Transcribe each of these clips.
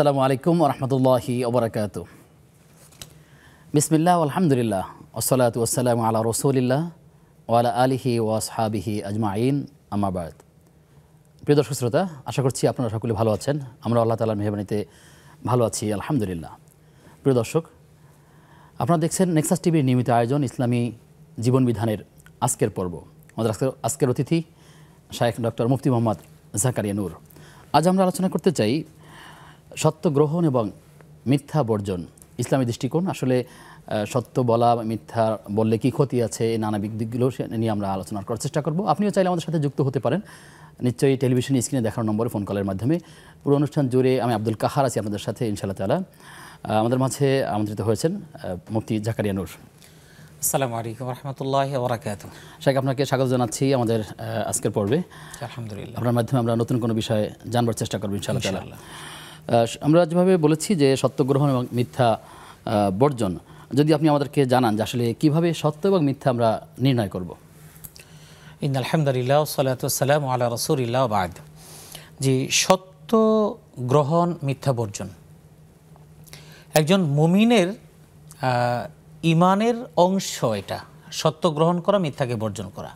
আসসালামু আলাইকুম ওয়া রাহমাতুল্লাহি ওয়া বারাকাতুহু। বিসমিল্লাহ আলহামদুলিল্লাহ ওয়াসসালাতু ওয়াসসালামু আলা রাসূলিল্লাহ ওয়া আলা আলিহি ওয়া আসহাবিহি আজমাইন, আম্মা বা'দ। প্রিয় দর্শক শ্রোতা, আশা করছি আপনারা সকলে ভালো আছেন। আমরা আল্লাহ তাআলার মেহেরবানিতে ভালো আছি, আলহামদুলিল্লাহ। প্রিয় দর্শক, আপনারা দেখছেন নেক্সাস টিভির নিয়মিত আয়োজন ইসলামী জীবন বিধানের আজকের পর্ব। আমাদের আজকের অতিথি শায়েখ ডক্টর মুফতি মোহাম্মদ জাকারিয়া নূর। আজ আমরা আলোচনা করতে চাই সত্য গ্রহণ এবং মিথ্যা বর্জন, ইসলামী দৃষ্টিকোণ। আসলে সত্য বলা, মিথ্যা বললে কী ক্ষতি আছে, এই নানা দিকগুলো নিয়ে আমরা আলোচনা করার চেষ্টা করব। আপনিও চাইলে আমাদের সাথে যুক্ত হতে পারেন, নিশ্চয়ই টেলিভিশন স্ক্রিনে দেখার নম্বরে ফোন কলের মাধ্যমে। পুরো অনুষ্ঠান জুড়ে আমি আব্দুল কাহার আছি আপনাদের সাথে ইনশাআল্লাহ তাআলা। আমাদের মাঝে আমন্ত্রিত হয়েছেন মুফতি জাকারিয়া নূর। আসসালামু আলাইকুম ওয়া রাহমাতুল্লাহি ওয়া বারাকাতুহু। শাইখ, আপনাকে স্বাগত জানাচ্ছি আমাদের আজকের পর্বে। আলহামদুলিল্লাহ। আপনার মাধ্যমে আমরা নতুন কোনো বিষয়ে জানবার চেষ্টা করব ইনশাআল্লাহ তাআলা। আমরা যেভাবে বলেছি যে সত্য গ্রহণ এবং মিথ্যা বর্জন, যদি আপনি আমাদেরকে জানান যে আসলে কীভাবে সত্য এবং মিথ্যা আমরা নির্ণয় করব। ইন্নাল হামদুলিল্লাহ ওয়াসসালাতু ওয়াসসালামু আলা রাসূলিল্লাহ ওয়া বা'দ। যে সত্য গ্রহণ, মিথ্যা বর্জন একজন মুমিনের ঈমানের অংশ। এটা সত্য গ্রহণ করা, মিথ্যাকে বর্জন করা।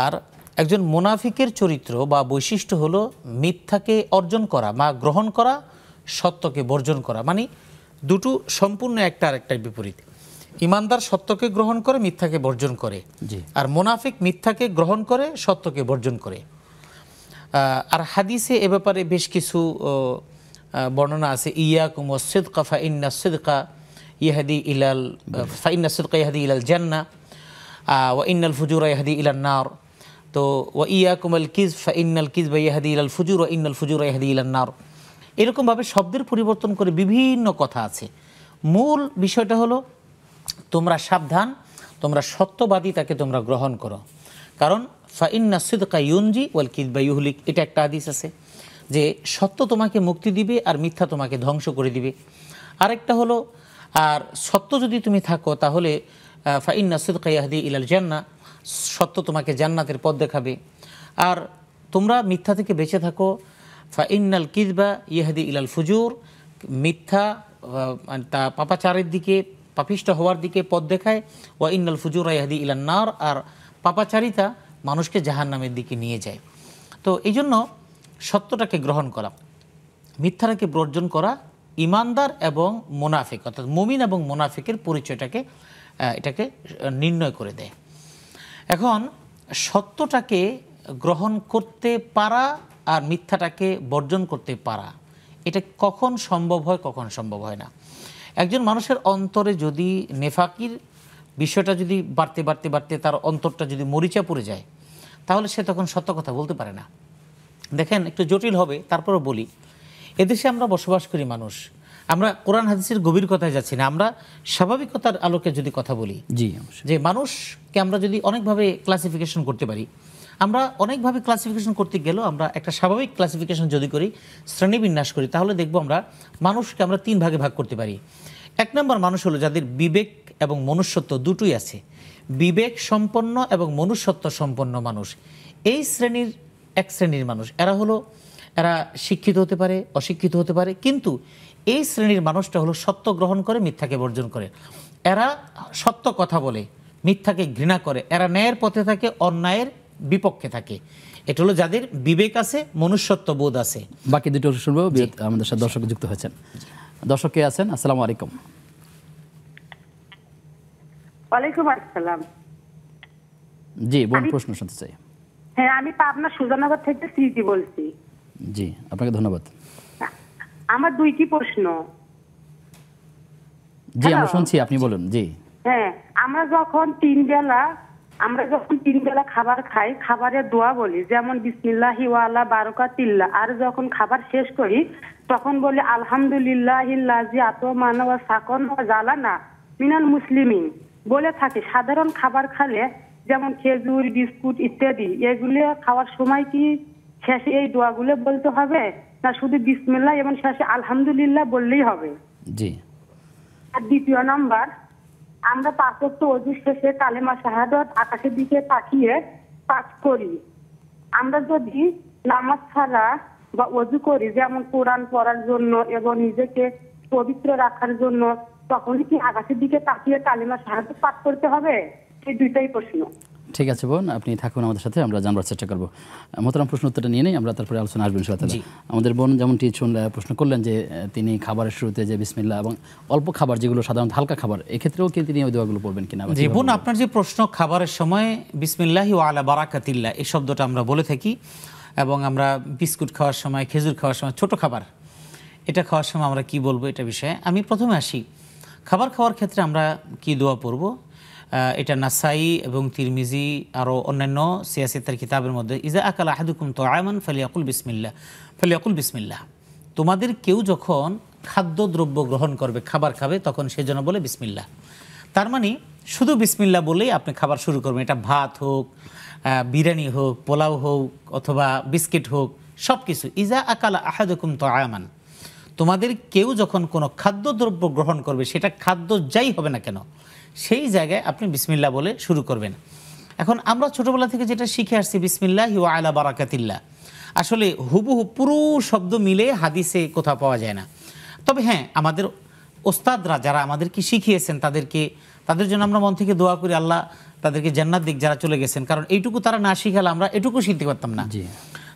আর একজন মুনাফিকের চরিত্র বা বৈশিষ্ট্য হলো মিথ্যাকে অর্জন করা বা গ্রহণ করা, সত্যকে বর্জন করা। মানে দুটো সম্পূর্ণ একটা আরেকটার বিপরীত। ঈমানদার সত্যকে গ্রহণ করে, মিথ্যাকে বর্জন করে। আর মুনাফিক মিথ্যাকে গ্রহণ করে, সত্যকে বর্জন করে। আর হাদিসে এ ব্যাপারে বেশ কিছু বর্ণনা আছে। ইয়াকুম ওয়াস-সিদকা ফাইন্নাস সিদকা ইয়াহদি ইলাল ফাইন্নাস সিদকা ইয়াহদি ইলাল জান্নাহ ওয়া ইন্নাল ফুজুরা ইয়াহদি ইলান নার। তো ওয়া ইয়াকুম আল কিযব ফাইন্নাল কিযবা ইয়াহদি ইলাল ফুজুর ওয়া ইন্নাল ফুজুরা ইয়াহদি ইলান নার। এরকমভাবে শব্দের পরিবর্তন করে বিভিন্ন কথা আছে। মূল বিষয়টা হলো তোমরা সাবধান, তোমরা সত্যবাদী তাকে তোমরা গ্রহণ করো। কারণ ফাইন্নাস সিদকা ইউনজি ওয়াল কিযবা ইউহলিক, এটা একটা হাদিস আছে যে সত্য তোমাকে মুক্তি দিবে আর মিথ্যা তোমাকে ধ্বংস করে দিবে। আরেকটা হলো, আর সত্য যদি তুমি থাকো তাহলে ফাইন্নাস সিদকা ইয়াহদি ইলাল জান্নাহ, সত্য তোমাকে জান্নাতের পথ দেখাবে। আর তোমরা মিথ্যা থেকে বেঁচে থাকো, ফাইন্নাল কিযবা ইয়াহদি ইলাল ফুজুর, মিথ্যা তা পাপাচারের দিকে, পাপিষ্ঠ হওয়ার দিকে পথ দেখায়। ওয়া ইন্নাল ফুজুরা ইয়াহদি ইলান নার, আর পাপাচারিতা মানুষকে জাহান্নামের দিকে নিয়ে যায়। তো এই জন্য সত্যটাকে গ্রহণ করা, মিথ্যাটাকে বর্জন করা ঈমানদার এবং মুনাফিক, অর্থাৎ মুমিন এবং মুনাফিকের পরিচয়টাকে এটাকে নির্ণয় করে দেয়। এখন সত্যটাকে গ্রহণ করতে পারা আর মিথ্যাটাকে বর্জন করতে পারা, এটা কখন সম্ভব হয়, কখন সম্ভব হয় না। একজন মানুষের অন্তরে যদি নেফাকির বিষয়টা যদি বাড়তে বাড়তে বাড়তে তার অন্তরটা যদি মরিচা পড়ে যায়, তাহলে সে তখন সত্য কথা বলতে পারে না। দেখেন, একটু জটিল হবে, তারপরও বলি। এদেশে আমরা বসবাস করি মানুষ, আমরা কোরআন হাদিসের গভীর কথায় যাচ্ছি না, আমরা স্বাভাবিকতার আলোকে যদি কথা বলি, যে মানুষকে আমরা যদি অনেকভাবে ক্লাসিফিকেশন করতে পারি, আমরা অনেকভাবে ক্লাসিফিকেশন করতে গেলেও আমরা একটা স্বাভাবিক ক্লাসিফিকেশন যদি করি, শ্রেণীবিন্যাস করি, তাহলে দেখব আমরা মানুষকে আমরা তিন ভাগে ভাগ করতে পারি। এক নম্বর মানুষ হলো যাদের বিবেক এবং মনুষ্যত্ব দুটোই আছে। বিবেক সম্পন্ন এবং মনুষ্যত্ব সম্পন্ন মানুষ, এই শ্রেণীর এক শ্রেণীর মানুষ। এরা শিক্ষিত হতে পারে, অশিক্ষিত হতে পারে, কিন্তু এই শ্রেণীর মানুষটা হলো সত্য গ্রহণ করে, মিথ্যাকে বর্জন করে। এরা সত্য কথা বলে, মিথ্যাকে ঘৃণা করে। এরা ন্যায়ের পথে থাকে, অন্যায়ের বিপক্ষে থাকে। এটা হলো যাদের বিবেক আছে, মনুষ্যত্ব বোধ আছে। বাকি দুটো শুনবো। আমাদের সাথে দর্শক যুক্ত হয়েছেন। দর্শক কে আছেন? আসসালামু আলাইকুম। ওয়ালাইকুম আসসালাম। জি, বোন, প্রশ্ন শুনতে চাই। হ্যাঁ, আমি পাবনা সুজানগর থেকে স্মৃতি বলছি। জি, আপনাকে ধন্যবাদ। আমার দুইটি প্রশ্ন। জি, আমরা শুনছি, আপনি বলুন। জি হ্যাঁ, আমরা যখন তিন বেলা খাবার খাই, খাবারের দোয়া বলি, যেমন বিসমিল্লাহি ওয়া আলা বারাকাতিল্লাহ। আর যখন খাবার শেষ করি তখন বলি আলহামদুলিল্লাহিল্লাযী আতমানা ওয়া সাকানা ওয়া জালানা মিনাল মুসলিমিন বলে থাকি। সাধারণ খাবার খেলে, যেমন খেজুর, বিস্কুট ইত্যাদি, এগুলো খাওয়ার সময় কি শেষে এই দোয়াগুলো বলতে হবে, না শুধু বিসমিল্লাহ এবং শেষে আলহামদুলিল্লাহ বললেই হবে? জি। আর দ্বিতীয় নাম্বার, আমরা পাঁচ ওয়াক্ত ওযু শেষে কালেমা শাহাদাত আকাশের দিকে তাকিয়ে পাঠ করি। আমরা যদি নামাজ ছাড়া বা ওযু করি, যেমন কোরআন পড়ার জন্য এবং নিজেকে পবিত্র রাখার জন্য, তখনই কি আকাশের দিকে তাকিয়ে কালিমা শাহাদাত পাঠ করতে হবে? এই দুইটাই প্রশ্ন। ঠিক আছে বোন, আপনি থাকুন আমাদের সাথে, আমরা জানবার চেষ্টা করবো। মোহতারাম, প্রশ্ন উত্তরটা নিয়ে নেই, আমরা তারপরে আলোচনা আসবেন ইনশাআল্লাহ। আমাদের বোন যেমনটি প্রশ্ন করলেন যে তিনি খাবারের শুরুতে যে বিসমিল্লাহ এবং অল্প খাবার যেগুলো সাধারণত হালকা খাবার, এক্ষেত্রেও কি তিনি ওই দোয়াগুলো পড়বেন কিনা? জি বোন, আপনার যে প্রশ্ন, খাবারের সময় বিসমিল্লাহি ওয়া আলা বারাকাতিল্লাহ এই শব্দটা আমরা বলে থাকি, এবং আমরা বিস্কুট খাওয়ার সময়, খেজুর খাওয়ার সময়, ছোট খাবার এটা খাওয়ার সময় আমরা কি বলবো এটা বিষয়ে আমি প্রথমে আসি। খাবার খাওয়ার ক্ষেত্রে আমরা কি দোয়া পড়ব, এটা নাসাই এবং তিরমিজি আরও অন্যান্য সিয়াসিতের কিতাবের মধ্যে, ইজা আকাল আহাদুকুম তাআমান ফালিয়াকুল বিসমিল্লাহ, তোমাদের কেউ যখন খাদ্যদ্রব্য গ্রহণ করবে, খাবার খাবে, তখন সে যেন বলে বিসমিল্লাহ। তার মানে শুধু বিসমিল্লাহ বলেই আপনি খাবার শুরু করবেন। এটা ভাত হোক, বিরিয়ানি হোক, পোলাও হোক, অথবা বিস্কিট হোক, সব কিছু। ইজা আকালা আহাদুকুম তাআমান, তোমাদের কেউ যখন কোনো খাদ্যদ্রব্য গ্রহণ করবে, সেটা খাদ্য যাই হবে না কেন, সেই জায়গায় আপনি বিসমিল্লাহ বলে শুরু করবেন। এখন আমরা ছোটোবেলা থেকে যেটা শিখে আসছি, বিসমিল্লাহি ওয়া আলা বারাকাতিল্লাহ, আসলে হুবহু পুরো শব্দ মিলে হাদিসে কোথাও পাওয়া যায় না। তবে হ্যাঁ, আমাদের ওস্তাদরা যারা আমাদেরকে শিখিয়েছেন, তাদের জন্য আমরা মন থেকে দোয়া করি, আল্লাহ তাদেরকে জান্নাত দিক যারা চলে গেছেন, কারণ এইটুকু তারা না শিখালে আমরা এটুকু শিখতে পারতাম না।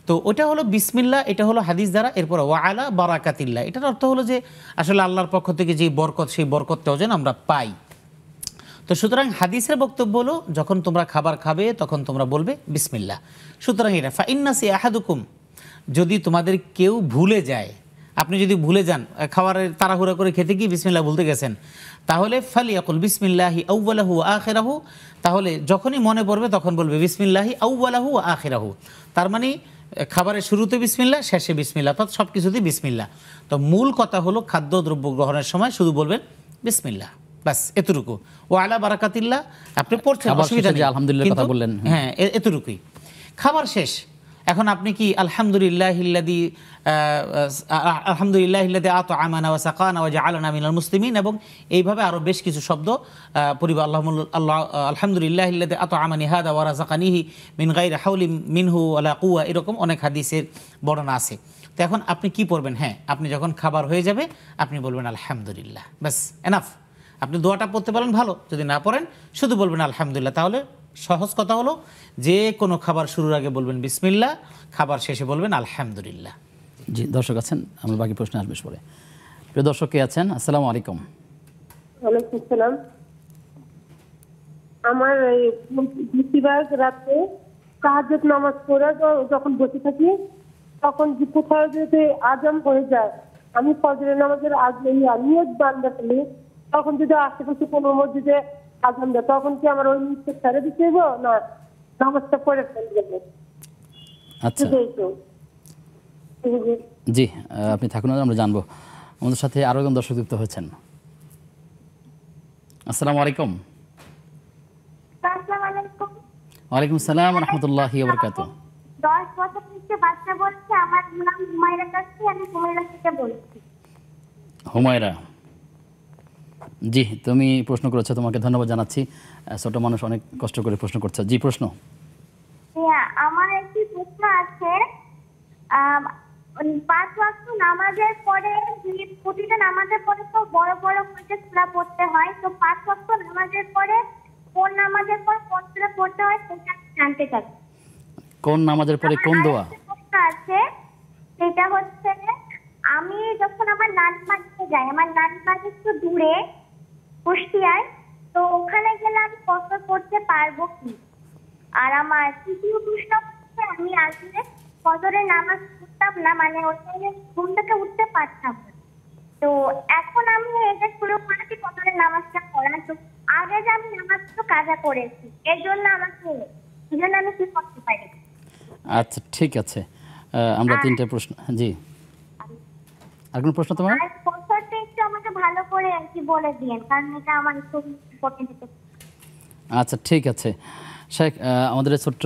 তো ওটা হলো বিসমিল্লাহ, এটা হলো হাদিস দ্বারা। এরপর ওয়া আলা বারাকাতিল্লাহ, এটার অর্থ হলো যে আসলে আল্লাহর পক্ষ থেকে যে বরকত, সেই বরকতটাও যেন আমরা পাই। তো সুতরাং হাদিসের বক্তব্য হলো, যখন তোমরা খাবার খাবে তখন তোমরা বলবে বিসমিল্লাহ। সুতরাং এটা ফাইন্নাসি আহাদুকুম, যদি তোমাদের কেউ ভুলে যায়, আপনি যদি ভুলে যান, খাবারের তাড়াহুড়া করে খেতে গিয়ে বিসমিল্লাহ ভুলতে গেছেন, তাহলে ফালিয়াকুল বিসমিল্লাহি আউওয়ালাহু ওয়া আখিরাহু, তাহলে যখনই মনে পড়বে তখন বলবে বিসমিল্লাহি আউওয়ালাহু ওয়া আখিরাহু। তার মানে খাবারের শুরুতে বিসমিল্লাহ, শেষে বিসমিল্লাহ, অর্থাৎ সব কিছুতেই বিসমিল্লাহ। তো মূল কথা হলো খাদ্যদ্রব্য গ্রহণের সময় শুধু বলবেন বিসমিল্লাহ, বাস এতটুকু। ও আলা বারাকাতিল্লাহ আপনি পড়ছেন, অসুবিধা নেই, আলহামদুলিল্লাহ কথা বললেন, হ্যাঁ এতটুকুই। খাবার শেষ, এখন আপনি কি আলহামদুলিল্লাহিল্লাযী আত'আমানা ওয়া সাকানা ওয়া জাআলানা মিনাল মুসলিমিন, এবং এইভাবে আরও বেশ কিছু শব্দ পরিবার, আলহামদুলিল্লাহিল্লাযী আত'আমানি হাদা ওয়া রাযাকানিহি মিন গায়রি হাওলি মিনহু ওয়ালা কুওয়া, এরকম অনেক হাদিসের বর্ণনা আছে। তো এখন আপনি কি পড়বেন? হ্যাঁ, আপনি যখন খাবার হয়ে যাবে আপনি বলবেন আলহামদুলিল্লাহ, বাস এনাফ। আপনি দোয়াটা পড়তে পারেন ভালো, যদি না পড়েন শুধু বলবেন আলহামদুলিল্লাহ। তাহলে সহজ কথা হলো, যে কোনো খাবার শুরুর আগে বলবেন বিসমিল্লাহ, খাবার শেষে বলবেন আলহামদুলিল্লাহ। জি, দর্শক আছেন, আমরা বাকি প্রশ্ন আসবে পরে। প্রিয় দর্শক কে আছেন? আসসালামু আলাইকুম। ওয়ালাইকুম আসসালাম। আমার এই বেশিরভাগ রাতে তাহাজ্জুদ নামাজ পড়ে যখন বসে থাকি, তখন যে কোথাও যদি আজান হয়ে যায়, আমি ফজরের নামাজের আগে নিয়ত বান্দা ফেলি, তখন যদি আশেপাশে কোনো মসজিদে আজান দেয়, তখন কি আমার ওই নিয়ত ছেড়ে দিতে হবে না নামাজটা পড়ে ফেলবো? আচ্ছা জি, আপনি থাকুন, আমরা জানবো। আমাদের সাথে আরো একজন দর্শক যুক্ত হয়েছেন। আসসালামু আলাইকুম। ওয়ালাইকুম আসসালাম ওয়া রাহমাতুল্লাহি ওয়া বারাকাতুহু। 10 বছর থেকে বাচ্চা বলছে, আমার নাম হুমায়রা কাছে, আমি হুমায়রা থেকে বলছি। হুমায়রা, জি তুমি প্রশ্ন করেছো, তোমাকে ধন্যবাদ জানাচ্ছি। ছোট মানুষ অনেক কষ্ট করে প্রশ্ন করছে। জি, প্রশ্ন। হ্যাঁ, আমার একটি প্রশ্ন আছে। 5 ওয়াক্ত নামাজের পরে, প্রতিটা নামাজের পরে তো বড় বড় করে সূরা পড়তে হয়, তো 5 ওয়াক্ত নামাজের পরে কোন নামাজের পর কোন সূরা পড়তে হয় সেটা জানতে চাই। কোন নামাজের পরে কোন দোয়া? প্রশ্ন আছে, সেটা হচ্ছে আমি যখন আমার নানির বাড়িতে যাই, আমার নানির বাড়ি একটু দূরে কুষ্টিয়ায়, তো ওখানে গেলে আমি কসর করতে পারবো কি? আর আমার তৃতীয় প্রশ্ন হচ্ছে, আমি আসলে ফজরের নামাজ পড়তাম না, মানে ওখানে ঘুম থেকে উঠতে পারতাম না, তো এখন আমি এটা শুরু করেছি ফজরের নামাজটা পড়া। তো আগে যে আমি নামাজটা কাজা করেছি, এর জন্য আমি কি করতে পারি? আচ্ছা ঠিক আছে, আমরা 3টে প্রশ্ন। জি, আর কোন প্রশ্ন তোমার? আর কসরটা একটু আমাকে ভালো করে আর কি বলে দিন, কারণ এটা আমার খুব ইম্পর্টেন্ট। আচ্ছা ঠিক আছে শেখ, আমাদের ছোট্ট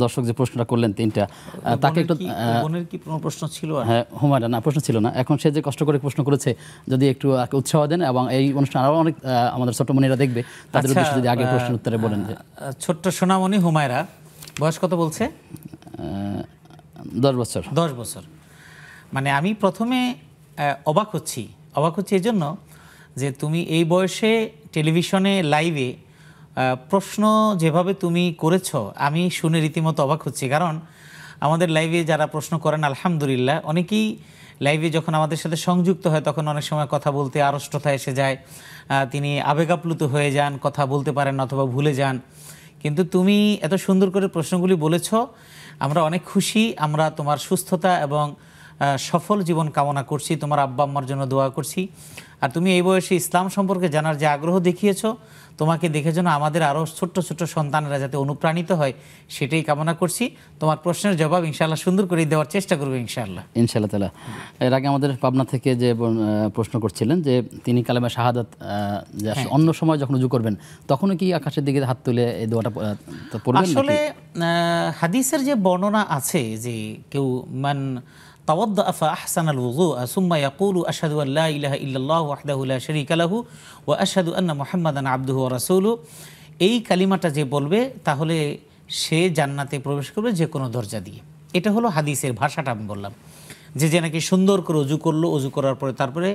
দর্শক যে প্রশ্নটা করলেন 3টা, তাকে একটু বোনের কি কোনো প্রশ্ন ছিল? হ্যাঁ, হুমায়রা, না প্রশ্ন ছিল না। এখন সে যে কষ্ট করে প্রশ্ন করেছে, যদি একটু উৎসাহ দেন, এবং এই অনুষ্ঠান আরও অনেক আমাদের ছোট্ট মনিরা দেখবে, তাদের উদ্দেশ্যে যদি আগে প্রশ্ন উত্তরে বলেন। যে ছোট্ট সোনামণি হুমায়রা, বয়স কত বলছে? 10 বছর। 10 বছর। মানে আমি প্রথমে অবাক হচ্ছি এই জন্য যে তুমি এই বয়সে টেলিভিশনে লাইভে প্রশ্ন যেভাবে তুমি করেছ, আমি শুনে রীতিমতো অবাক হচ্ছি। কারণ আমাদের লাইভে যারা প্রশ্ন করেন আলহামদুলিল্লাহ অনেকেই লাইভে যখন আমাদের সাথে সংযুক্ত হয় তখন অনেক সময় কথা বলতে আড়ষ্টতা এসে যায়, তিনি আবেগাপ্লুত হয়ে যান, কথা বলতে পারেন অথবা ভুলে যান। কিন্তু তুমি এত সুন্দর করে প্রশ্নগুলি বলেছ, আমরা অনেক খুশি। আমরা তোমার সুস্থতা এবং সফল জীবন কামনা করছি, তোমার আব্বা আম্মার জন্য দোয়া করছি। আর তুমি এই বয়সে ইসলাম সম্পর্কে জানার যে আগ্রহ দেখিয়েছ, তোমাকে দেখে যেন আমাদের আরও ছোট্ট ছোট্ট সন্তানরা যাতে অনুপ্রাণিত হয় সেটাই কামনা করছি। তোমার প্রশ্নের জবাব ইনশাআল্লাহ সুন্দর করে দেওয়ার চেষ্টা করবো ইনশাআল্লাহ তাআলা। এর আগে আমাদের পাবনা থেকে যে প্রশ্ন করছিলেন যে তিনি কালেমা শাহাদাত যে অন্য সময় যখন উজু করবেন তখনও কি আকাশের দিকে হাত তুলে এই দোয়াটা পড়বেন? আসলে হাদিসের যে বর্ণনা আছে যে কেউ মান তাওয়াদ্দাআ ফাআহসানাল ওযুআ সুম্মা ইয়াকুলু আশহাদু আল লা ইলাহা ইল্লাল্লাহু ওয়াহদাহু লা শারীকা লাহু ওয়া আশহাদু আন্না মুহাম্মাদান আবদুহু ওয়া রাসূলুহু, এই কালিমাটা যে বলবে তাহলে সে জান্নাতে প্রবেশ করবে যে কোনো দরজা দিয়ে। এটা হলো হাদিসের ভাষাটা আমি বললাম, যে নাকি সুন্দর করে অজু করলো, অজু করার পরে তারপরে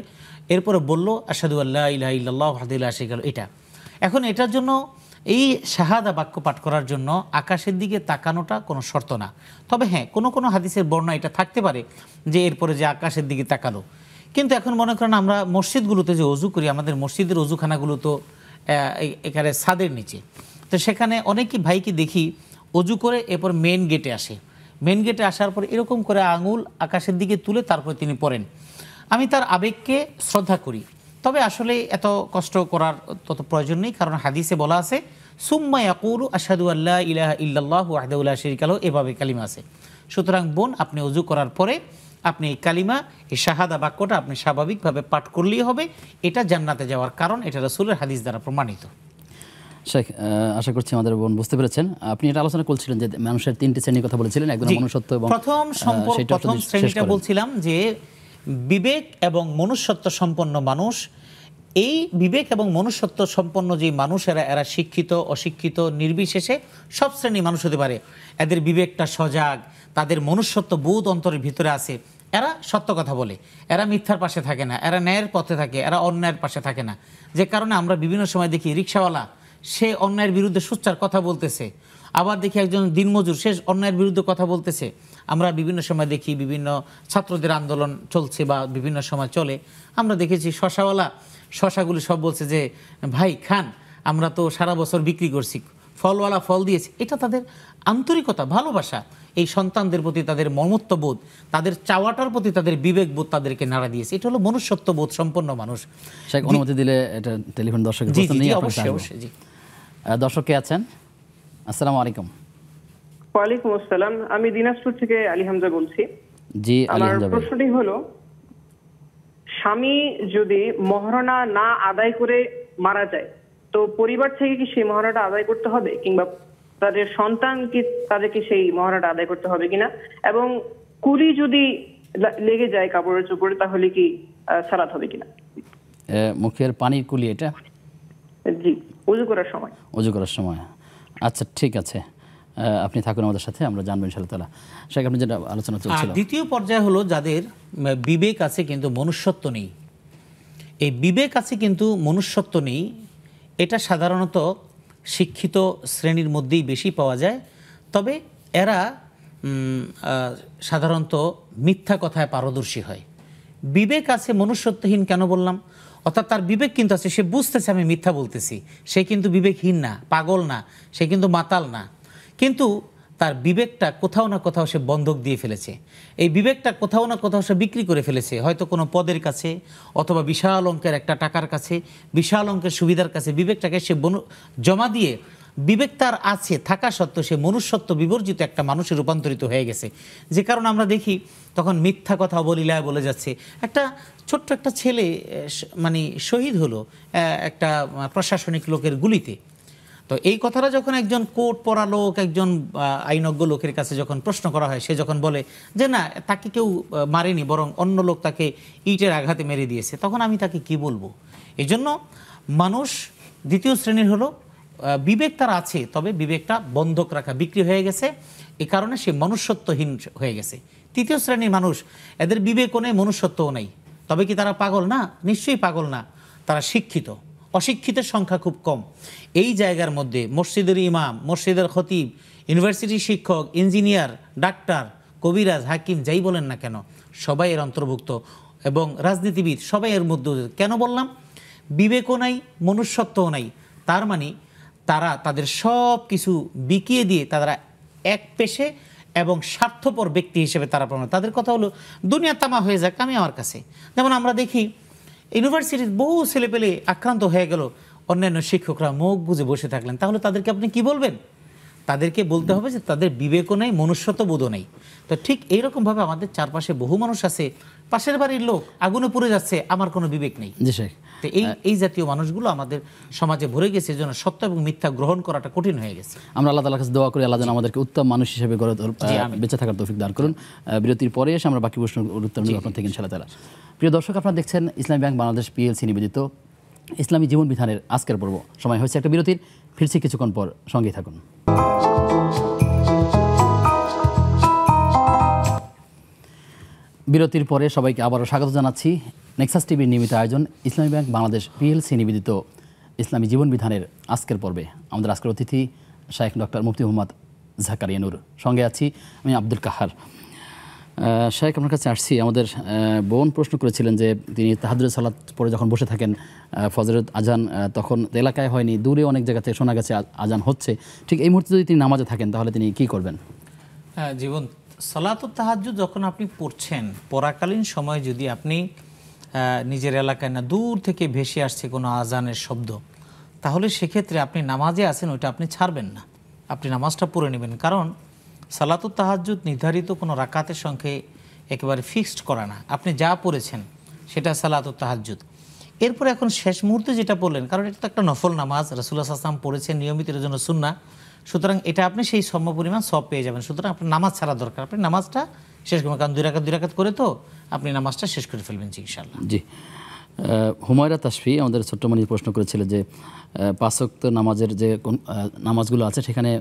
এরপরে বলল আশহাদু আল লা ইলাহা ইল্লাল্লাহু ওয়াহদাহু লা শারীকা লাহু। এটা এখন এটার জন্য এই শাহাদা বাক্য পাঠ করার জন্য আকাশের দিকে তাকানোটা কোনো শর্ত না। তবে হ্যাঁ, কোনো কোনো হাদিসের বর্ণনা এটা থাকতে পারে যে এরপরে যে আকাশের দিকে তাকালো। কিন্তু এখন মনে করেন আমরা মসজিদগুলোতে যে অজু করি, আমাদের মসজিদের অজুখানাগুলো তো এখানে ছাদের নিচে, তো সেখানে অনেকই ভাইকে দেখি অজু করে এরপর মেন গেটে আসে। মেন গেটে আসার পর এরকম করে আঙুল আকাশের দিকে তুলে তারপরে তিনি পড়েন। আমি তার আবেগকে শ্রদ্ধা করি, তবে আসলে এত কষ্ট করার তত প্রয়োজন নেই, কারণ হাদিসে বলা আছে সুম্মা ইয়াকুলু আশহাদু আল্লা ইলাহা ইল্লাল্লাহু ওয়াহদাহু লা শারীকা লাহু, এভাবে কালিমা আছে। সুতরাং বোন, আপনি ওযু করার পরে আপনি এই কালিমা, এই শাহাদা বাক্যটা আপনি স্বাভাবিকভাবে পাঠ করলেই হবে। এটা জান্নাতে যাওয়ার কারণ, এটা রাসূলের হাদিস দ্বারা প্রমাণিত। শেখ, আশা করছি আমাদের বোন বুঝতে পেরেছেন। আপনি এটা আলোচনা করছিলেন যে মানুষের 3টি শ্রেণীর কথা বলেছিলেন, একজন মনুষ্যত্ব এবং প্রথম শ্রেণীটা বলছিলাম যে বিবেক এবং মনুষ্যত্ব সম্পন্ন মানুষ। এই বিবেক এবং মনুষ্যত্ব সম্পন্ন যে মানুষেরা, এরা শিক্ষিত অশিক্ষিত নির্বিশেষে সব শ্রেণী মানুষ হতে পারে। এদের বিবেকটা সজাগ, তাদের মনুষ্যত্ব বোধ অন্তরের ভিতরে আছে, এরা সত্য কথা বলে, এরা মিথ্যার পাশে থাকে না, এরা ন্যায়ের পথে থাকে, এরা অন্যায়ের পাশে থাকে না। যে কারণে আমরা বিভিন্ন সময় দেখি রিকশাওয়ালা সে অন্যায়ের বিরুদ্ধে সোচ্চার কথা বলতেছে, আবার দেখি একজন দিনমজুর সে অন্যায়ের বিরুদ্ধে কথা বলতেছে। আমরা বিভিন্ন সময় দেখি বিভিন্ন ছাত্রদের আন্দোলন চলছে বা বিভিন্ন সময় চলে, আমরা দেখেছি শশাওয়ালা শশাগুলি সব বলছে যে ভাই খান, আমরা তো সারা বছর বিক্রি করছি, ফলওয়ালা ফল দিয়েছি। এটা তাদের আন্তরিকতা, ভালোবাসা, এই সন্তানদের প্রতি তাদের মমত্ববোধ, তাদের চাওয়াটার প্রতি তাদের বিবেকবোধ তাদেরকে নাড়া দিয়েছে। এটা হলো মনুষ্যত্ববোধ সম্পন্ন মানুষ। অনুমতি দিলে এটা টেলিফোন দর্শক দর্শক কে আছেন? আসসালামু আলাইকুম। ওয়ালাইকুম আসসালাম, আমি দিনাজপুর থেকে আলী হামজা বলছি। জি, আলী হামজা। আমার প্রশ্নটি হলো, স্বামী যদি মহারণা না আদায় করে মারা যায় তো পরিবার থেকে কি সেই মহারণাটা আদায় করতে হবে, কিংবা তাদের সন্তান কি তাদেরকে সেই মহারণাটা আদায় করতে হবে কিনা, এবং কুলি যদি লেগে যায় কাপড়ের চোপড়ে তাহলে কি সালাত হবে কিনা? মুখের পানির কুলি এটা? জি, ওযু করার সময়। ওযু করার সময়, আচ্ছা ঠিক আছে, আপনি থাকুন আমাদের সাথে, আমরা জানবো ইনশাআল্লাহ তাআলা। শেখ, আপনি যেটা আলোচনা চলছিল, দ্বিতীয় পর্যায়ে হলো যাদের বিবেক আছে কিন্তু মনুষ্যত্ব নেই। এই বিবেক আছে কিন্তু মনুষ্যত্ব নেই, এটা সাধারণত শিক্ষিত শ্রেণীর মধ্যেই বেশি পাওয়া যায়। তবে এরা সাধারণত মিথ্যা কথায় পারদর্শী হয়। বিবেক আছে, মনুষ্যত্বহীন কেন বললাম? অর্থাৎ তার বিবেক কিন্তু আছে, সে বুঝতেছে আমি মিথ্যা বলতেছি, সে কিন্তু বিবেকহীন না, পাগল না, সে কিন্তু মাতাল না, কিন্তু তার বিবেকটা কোথাও না কোথাও সে বন্ধক দিয়ে ফেলেছে। এই বিবেকটা কোথাও না কোথাও সে বিক্রি করে ফেলেছে, হয়তো কোনো পদের কাছে অথবা বিশাল অঙ্কের একটা টাকার কাছে, বিশাল অঙ্কের সুবিধার কাছে বিবেকটাকে সে জমা দিয়ে বিবেক তার আছে থাকা সত্ত্বেও সে মনুষ্যত্ব বিবর্জিত একটা মানুষে রূপান্তরিত হয়ে গেছে। যে কারণে আমরা দেখি তখন মিথ্যা কথা অবলীলায় বলে যাচ্ছে। একটা ছোট্ট একটা ছেলে মানে শহীদ হলো একটা প্রশাসনিক লোকের গুলিতে। তো এই কথাটা যখন একজন কোর্ট পড়া লোক, একজন আইনজ্ঞ লোকের কাছে যখন প্রশ্ন করা হয়, সে যখন বলে যে না, তাকে কেউ মারেনি, বরং অন্য লোক তাকে ইটের আঘাতে মেরে দিয়েছে, তখন আমি তাকে কি বলবো? এই জন্য মানুষ দ্বিতীয় শ্রেণীর হলো বিবেক তার আছে, তবে বিবেকটা বন্ধক রাখা, বিক্রি হয়ে গেছে, এ কারণে সে মনুষ্যত্বহীন হয়ে গেছে। তৃতীয় শ্রেণীর মানুষ, এদের বিবেকও নেই, মনুষ্যত্বও নেই। তবে কি তারা পাগল? না, নিশ্চয়ই পাগল না, তারা শিক্ষিত। অশিক্ষিতের সংখ্যা খুব কম। এই জায়গার মধ্যে মসজিদের ইমাম, মসজিদের খতিব, ইউনিভার্সিটির শিক্ষক, ইঞ্জিনিয়ার, ডাক্তার, কবিরাজ, হাকিম, যাই বলেন না কেন, সবাই এর অন্তর্ভুক্ত, এবং রাজনীতিবিদ সবাই এর মধ্যে। কেন বললাম? বিবেকও নাই, মনুষ্যত্বও নাই। তার মানে তারা তাদের সব কিছু বিকিয়ে দিয়ে তারা এক পেশে এবং স্বার্থপর ব্যক্তি হিসেবে তারা প্রমাণ। তাদের কথা হলো দুনিয়া তামা হয়ে যাক, আমি আমার কাছে। যেমন আমরা দেখি ইউনিভার্সিটির বহু ছেলেপেলে আক্রান্ত হয়ে গেল, অন্যান্য শিক্ষকরা মুখ বুজে বসে থাকলেন, তাহলে তাদেরকে আপনি কি বলবেন? তাদেরকে বলতে হবে যে তাদের বিবেকও নেই, মনুষ্যত্ববোধও নেই। তো ঠিক এইরকমভাবে আমাদের চারপাশে বহু মানুষ আছে, পাশের বাড়ির লোক আগুনে পুড়ে যাচ্ছে, আমার কোনো বিবেক নেই। জি শেখ, তো এই জাতীয় মানুষগুলো আমাদের সমাজে ভরে গেছে, এজন্য সত্য এবং মিথ্যা গ্রহণ করাটা কঠিন হয়ে গেছে। আমরা আল্লাহ তাআলার কাছে দোয়া করি আল্লাহ যেন আমাদেরকে উত্তম মানুষ হিসেবে বেঁচে থাকার তৌফিক দান করুন। বিরতির পরে এসে আমরা বাকি প্রশ্নের উত্তর নেব আপনার থেকে ইনশাআল্লাহ তাআলা। প্রিয় দর্শক, আপনারা দেখছেন ইসলামী ব্যাংক বাংলাদেশ পিএলসি নিবেদিত ইসলামী জীবন বিধানের আজকের পর্ব। সময় হয়েছে একটা বিরতির, ফিরছি কিছুক্ষণ পর, সঙ্গেই থাকুন। বিরতির পরে সবাইকে আবারও স্বাগত জানাচ্ছি নেক্সাস টিভির নিয়মিত আয়োজন ইসলামী ব্যাংক বাংলাদেশ পিএলসি নিবেদিত ইসলামী জীবন বিধানের আজকের পর্বে। আমাদের আজকের অতিথি শাইখ ডক্টর মুফতি মোহাম্মদ জাকারিয়া নূর, সঙ্গে আছি আমি আব্দুল কাহার। শাইখ, আপনার কাছে আসছি, আমাদের বোন প্রশ্ন করেছিলেন যে তিনি তাহাজ্জুদের সালাত পরে যখন বসে থাকেন, ফজরের আজান তখন এলাকায় হয়নি, দূরে অনেক জায়গা থেকে শোনা গেছে আজান হচ্ছে, ঠিক এই মুহূর্তে যদি তিনি নামাজে থাকেন তাহলে তিনি কি করবেন? হ্যাঁ, জীবন সালাতুত তাহাজ্জুদ যখন আপনি পড়ছেন, পড়াকালীন সময় যদি আপনি নিজের এলাকায় না, দূর থেকে ভেসে আসছে কোনো আজানের শব্দ, তাহলে সেক্ষেত্রে আপনি নামাজে আছেন, ওইটা আপনি ছাড়বেন না, আপনি নামাজটা পড়ে নেবেন। কারণ সালাতুত তাহাজ্জুদ নির্ধারিত কোনো রাকাতের সঙ্গে একেবারে ফিক্সড করা না, আপনি যা পড়েছেন সেটা সালাতুত তাহাজ্জুদ। এরপরে এখন শেষ মুহূর্তে যেটা পড়লেন, কারণ এটা তো একটা নফল নামাজ, রাসূলুল্লাহ সাল্লাল্লাহু আলাইহি ওয়াসাল্লাম পড়েছেন, নিয়মিত এর জন্য সুন্নাহ, সুতরাং এটা আপনি সেই সম পরিমাণ সব পেয়ে যাবেন। সুতরাং আপনার নামাজ ছাড়া দরকার, আপনি নামাজটা শেষ করবেন, কারণ দুই রাকাত করে তো আপনি নামাজটা শেষ করে ফেলবেন ইনশাআল্লাহ। জি, হুমায়রা তাসফি আমাদের ছোট্টমণি প্রশ্ন করেছিলেন যে পাঁচ ওয়াক্ত নামাজের যে নামাজগুলো আছে সেখানে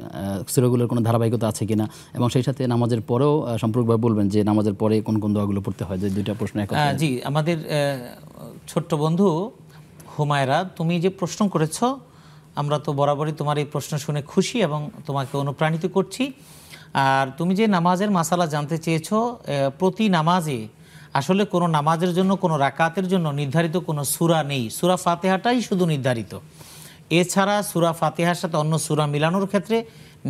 সূরাগুলোর কোনো ধারাবাহিকতা আছে কিনা, এবং সেই সাথে নামাজের পরেও সম্পূর্ণভাবে বলবেন যে নামাজের পরে কোন কোন দোয়াগুলো পড়তে হয়। যে দুইটা প্রশ্ন এক। জি, আমাদের ছোট্ট বন্ধু হুমায়রা, তুমি যে প্রশ্ন করেছো, আমরা তো বরাবরই তোমার এই প্রশ্ন শুনে খুশি এবং তোমাকে অনুপ্রাণিত করছি। আর তুমি যে নামাজের মাসালা জানতে চেয়েছো, প্রতি নামাজে আসলে কোনো নামাজের জন্য, কোনো রাকাতের জন্য নির্ধারিত কোনো সূরা নেই, সূরা ফাতিহাটাই শুধু নির্ধারিত। এছাড়া সূরা ফাতিহার সাথে অন্য সূরা মিলানোর ক্ষেত্রে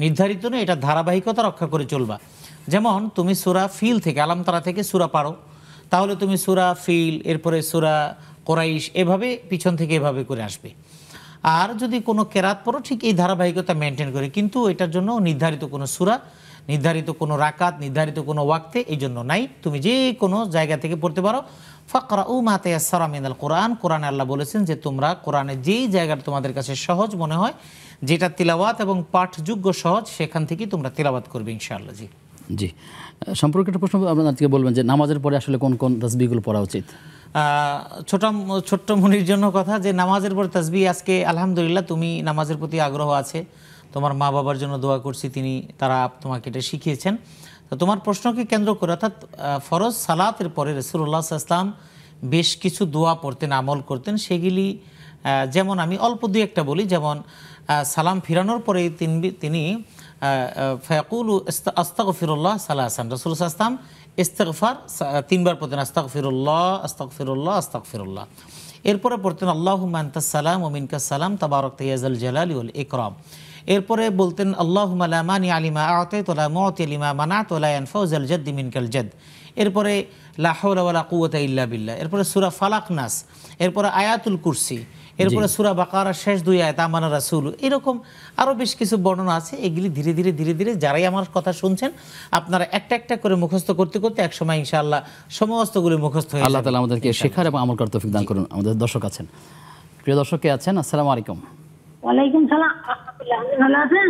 নির্ধারিত নেই, এটা ধারাবাহিকতা রক্ষা করে চলবা। যেমন তুমি সূরা ফিল থেকে, আলাম তারা থেকে সূরা পারো, তাহলে তুমি সূরা ফিল, এরপরে সূরা কোরাইশ, এভাবে পিছন থেকে এভাবে করে আসবে। আর যদি কোনো কেরাত পড়ো, ঠিক এই ধারাবাহিকতা মেনটেন করে, কিন্তু এটার জন্য নির্ধারিত কোনো সূরা, নির্ধারিত কোনো রাকাত, নির্ধারিত কোনো ওয়াক্তে এই জন্য নাই, তুমি যে কোনো জায়গা থেকে পড়তে পারো। ফাকরাউ মা তায়াসসারা মিনাল কোরআন, কোরআনে আল্লাহ বলেছেন যে তোমরা কোরআনের যেই জায়গাটা তোমাদের কাছে সহজ মনে হয়, যেটা তিলাওয়াত এবং পাঠযোগ্য সহজ, সেখান থেকেই তোমরা তিলাওয়াত করবে ইনশাআল্লাহ। জি জি, সম্পর্কে একটা প্রশ্ন আপনাদেরকে বলবেন যে নামাজের পরে আসলে কোন কোন তাসবিহগুলো পড়া উচিত? ছোট্ট মনির জন্য কথা, যে নামাজের পর তাসবিহ, আজকে আলহামদুলিল্লাহ তুমি নামাজের প্রতি আগ্রহ আছে, তোমার মা বাবার জন্য দোয়া করছি, তারা তোমাকে এটা শিখিয়েছেন। তো তোমার প্রশ্নকে কেন্দ্র করে, অর্থাৎ ফরজ সালাতের পরে রাসূলুল্লাহ সাল্লাল্লাহু আলাইহি ওয়াসাল্লাম বেশ কিছু দোয়া পড়তেন, আমল করতেন, সেগুলি যেমন আমি অল্প দুই একটা বলি। যেমন সালাম ফিরানোর পরে তিনি ফায়াকুলু আস্তাগফিরুল্লাহ সালাসান, রাসূলুল্লাহ সাল্লাল্লাহু আলাইহি ওয়াসাল্লাম ইস্তিগফার 3 বার পড়তেন, আস্তাগফিরুল্লাহ আস্তাগফিরুল্লাহ আস্তাগফিরুল্লাহ। এরপরে পড়তেন আল্লাহুম্মা আনতাস সালাম ওয়া মিনকাস সালাম তাবারাকতা ইয়া যাল জালালি ওয়াল ইকরাম। এরপরে বলতেন আল্লাহুম্মা লা মানিআ লিমা আ'তাইতা ওয়া লা মু'তিয়া লিমা মানা'তা ওয়া লা ইয়ানফা'ু যাল জাদ্দি মিনকাল জাদ। এরপরে লা হাওলা ওয়া লা কুওয়াতা ইল্লা বিল্লাহ। এরপরে সূরা ফালাক নাস, এরপরে আয়াতুল কুরসি, এরপরে সূরা বাকারার শেষ 2 আয়াত আমানা রাসূল। এরকম আরও বেশ কিছু বর্ণনা আছে। এগুলি ধীরে ধীরে যারাই আমার কথা শুনছেন, আপনারা একটা একটা করে মুখস্থ করতে করতে একসময় ইনশাআল্লাহ সমস্তগুলি মুখস্থ হয়ে যাবে। আল্লাহ তাআলা আমাদেরকে শেখার এবং আমল করার তৌফিক দান করুন। আমাদের দর্শক আছেন, প্রিয় দর্শক কে আছেন? আসসালামু আলাইকুম। ওয়ালাইকুম সালাম। ভালো আছেন?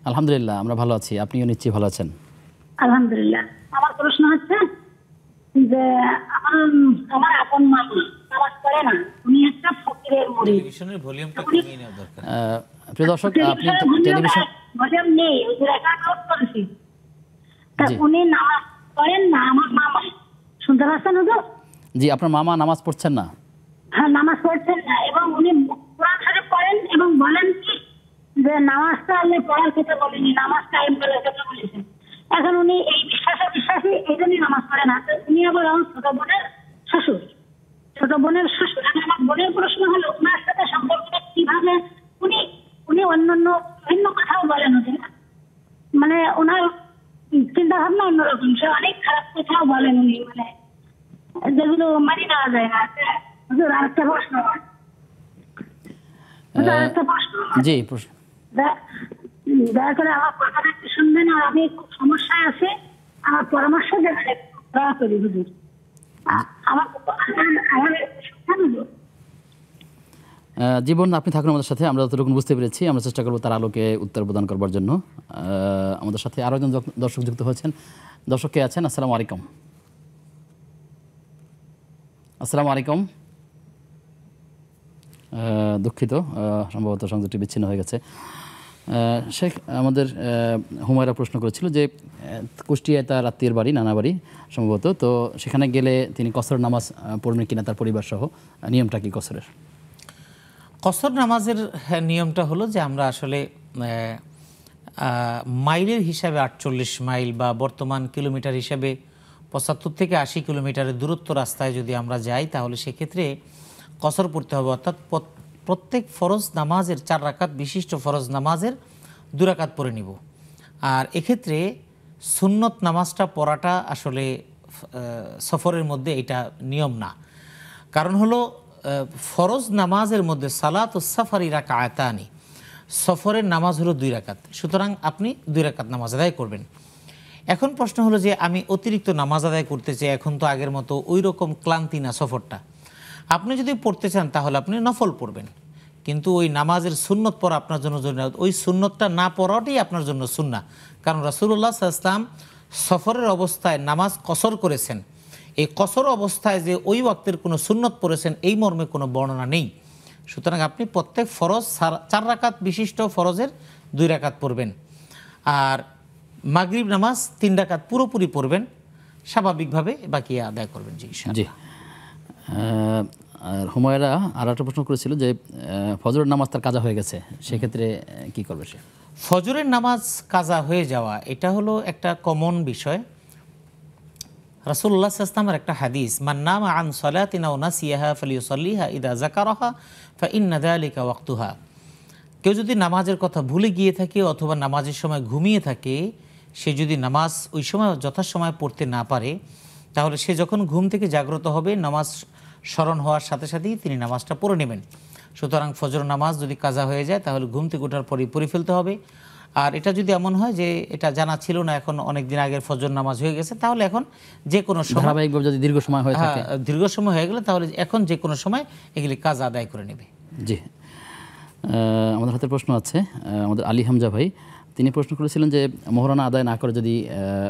আলহামদুলিল্লাহ, আমরা ভালো আছি, আপনিও নিশ্চয়ই ভালো আছেন। আলহামদুলিল্লাহ। আমার প্রশ্ন হচ্ছে যে আমার আপন মামা নামাজ পড়ে না, উনি একটা ফকিরের মুরিদ। টেলিভিশনের ভলিউমটা কমিয়ে নেওয়া দরকার। প্রিয় দর্শক, আপনি টেলিভিশন ভলিউম নেই, ওই যে রেকর্ড নোট করেছি। তা জি। উনি নামাজ পড়েন না, আমার মামা। শুনতে পাচ্ছেন হুজুর? জি, আপনার মামা নামাজ পড়ছেন না? হ্যাঁ, নামাজ পড়ছেন না, এবং উনি কোরআন শরীফ পড়েন এবং বলেন কি যে নামাজটা আল্লাহ পড়ার ক্ষেত্রে বলেনি, নামাজ কায়েম করার ক্ষেত্রে বলেছেন। এখন উনি এই বিশ্বাসী এই জন্যই নামাজ পড়ে না। উনি আবার আমার ছোট বোনের শ্বশুর। এখন আমার বোনের প্রশ্ন হলো, ওনার সাথে সম্পর্কটা কিভাবে? উনি উনি অন্যান্য বিভিন্ন কথাও বলেন, ওদের মানে ওনার চিন্তা ভাবনা অন্যরকম। সে অনেক খারাপ কথাও বলেন উনি, মানে যেগুলো মানি নেওয়া যায় না। হুজুর, আরেকটা প্রশ্ন। জি, দয়া করে আমার কথাটা একটু শুনবেন, আর আমি খুব সমস্যায় আছি, আমার পরামর্শ দেবেন একটু, দয়া করি হুজুর। আমার জীবন, আপনি থাকুন আমাদের সাথে, আমরা যতটুকু বুঝতে পেরেছি আমরা চেষ্টা করবো তার আলোকে উত্তর প্রদান করবার জন্য। আমাদের সাথে আরও একজন দর্শক যুক্ত হয়েছেন। দর্শক কে আছেন? আসসালামু আলাইকুম। আসসালামু আলাইকুম। দুঃখিত, সম্ভবত সংযোগটি বিচ্ছিন্ন হয়ে গেছে। শেখ, আমাদের হুমায়রা প্রশ্ন করেছিল যে কুষ্টিয়ায় তার আত্মীয়ের বাড়ি, নানা বাড়ি সম্ভবত, তো সেখানে গেলে তিনি কসর নামাজ পড়বেন কিনা তার পরিবার সহ, নিয়মটা কি কসরের? কসর নামাজের নিয়মটা হলো যে আমরা আসলে মাইলের হিসাবে 48 মাইল বা বর্তমান কিলোমিটার হিসাবে 75 থেকে 80 কিলোমিটারের দূরত্ব রাস্তায় যদি আমরা যাই, তাহলে সেক্ষেত্রে কসর পড়তে হবে। অর্থাৎ প্রত্যেক ফরজ নামাজের 4 রাকাত বিশিষ্ট ফরজ নামাজের 2 রাকাত পড়ে নিব। আর এক্ষেত্রে সুন্নত নামাজটা পড়াটা আসলে সফরের মধ্যে এটা নিয়ম না। কারণ হলো ফরজ নামাজের মধ্যে সালাতুস সাফারি রাকাতানি, সফরের নামাজ হলো 2 রাকাত। সুতরাং আপনি 2 রাকাত নামাজ আদায় করবেন। এখন প্রশ্ন হলো যে আমি অতিরিক্ত নামাজ আদায় করতে চাই, এখন তো আগের মতো ওই রকম ক্লান্তি না সফরটা। আপনি যদি পড়তে চান তাহলে আপনি নফল পড়বেন, কিন্তু ওই নামাজের সুন্নত পড়া আপনার জন্য ওই সুন্নতটা না পড়াটাই আপনার জন্য সুন্নাহ। কারণ রাসূলুল্লাহ সাল্লাল্লাহু আলাইহি ওয়াসাল্লাম সফরের অবস্থায় নামাজ কসর করেছেন। এই কসর অবস্থায় যে ওই ওয়াক্তের কোনো সুন্নত পড়েছেন এই মর্মে কোনো বর্ণনা নেই। সুতরাং আপনি প্রত্যেক ফরজ 4 রাকাত বিশিষ্ট ফরজের 2 রাকাত পড়বেন, আর মাগরিব নামাজ 3 রাকাত পুরোপুরি পড়বেন, স্বাভাবিকভাবে বাকি আদায় করবেন। জি জি। আর হুমায়রা আর একটা প্রশ্ন করেছিল যে ফজরের নামাজ তার কাজা হয়ে গেছে, সেক্ষেত্রে কি করবে সে? ফজরের নামাজ কাজা হয়ে যাওয়া এটা হলো একটা কমন বিষয়। রাসূলুল্লাহ সাল্লাল্লাহু আলাইহি ওয়াসাল্লামের একটা হাদিস, মান নামা আন সালাতিন আও নাসিয়াহা ফালিয়ুসাল্লিহা ইযা যাকারাহা ফাইন্না যালিকা ওয়াক্তুহা। কেউ যদি নামাজের কথা ভুলে গিয়ে থাকে অথবা নামাজের সময় ঘুমিয়ে থাকে, সে যদি নামাজ ওই সময় যথাসময় পড়তে না পারে, তাহলে সে যখন ঘুম থেকে জাগ্রত হবে নামাজ স্মরণ হওয়ার সাথে সাথেই তিনি নামাজটা পড়ে নেবেন। সুতরাং ফজর নামাজ যদি কাজা হয়ে যায় তাহলে ঘুম থেকে ওঠার পরেই পড়ে ফেলতে হবে। আর এটা যদি এমন হয় যে এটা জানা ছিল না, এখন অনেক দিন আগের ফজর নামাজ হয়ে গেছে, তাহলে এখন যে কোনো সময়, ধারাবাহিকভাবে যদি দীর্ঘ সময় হয়ে থাকে, দীর্ঘ সময় হয়ে গেলে তাহলে এখন যে কোনো সময় এগুলি কাজ আদায় করে নেবে। জি। আমাদের হাতে প্রশ্ন আছে, আমাদের আলী হামজা ভাই, তিনি প্রশ্ন করেছিলেন যে মোহরানা আদায় না করে যদি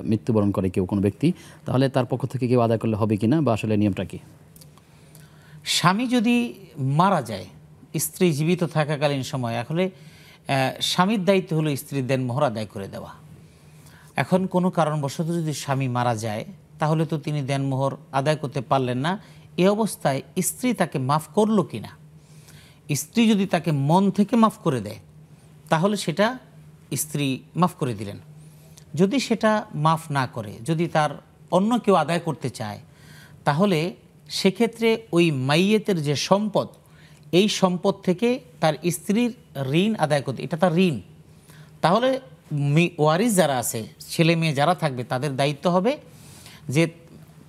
মৃত্যুবরণ করে কেউ কোনো ব্যক্তি, তাহলে তার পক্ষ থেকে কেউ আদায় করলে হবে কিনা, বা আসলে নিয়মটা কি? স্বামী যদি মারা যায় স্ত্রী জীবিত থাকাকালীন সময়, আসলে স্বামীর দায়িত্ব হলো স্ত্রীর দেনমোহর আদায় করে দেওয়া। এখন কোনো কারণবশত যদি স্বামী মারা যায় তাহলে তো তিনি দেনমোহর আদায় করতে পারলেন না। এই অবস্থায় স্ত্রী তাকে মাফ করলো কিনা, স্ত্রী যদি তাকে মন থেকে মাফ করে দেয় তাহলে সেটা স্ত্রী মাফ করে দিলেন। যদি সেটা মাফ না করে, যদি তার অন্য কেউ আদায় করতে চায়, তাহলে সেক্ষেত্রে ওই মাইয়েতের যে সম্পদ, এই সম্পদ থেকে তার স্ত্রীর ঋণ আদায় করতে, এটা তার ঋণ। তাহলে ওয়ারিস যারা আছে, ছেলে মেয়ে যারা থাকবে, তাদের দায়িত্ব হবে যে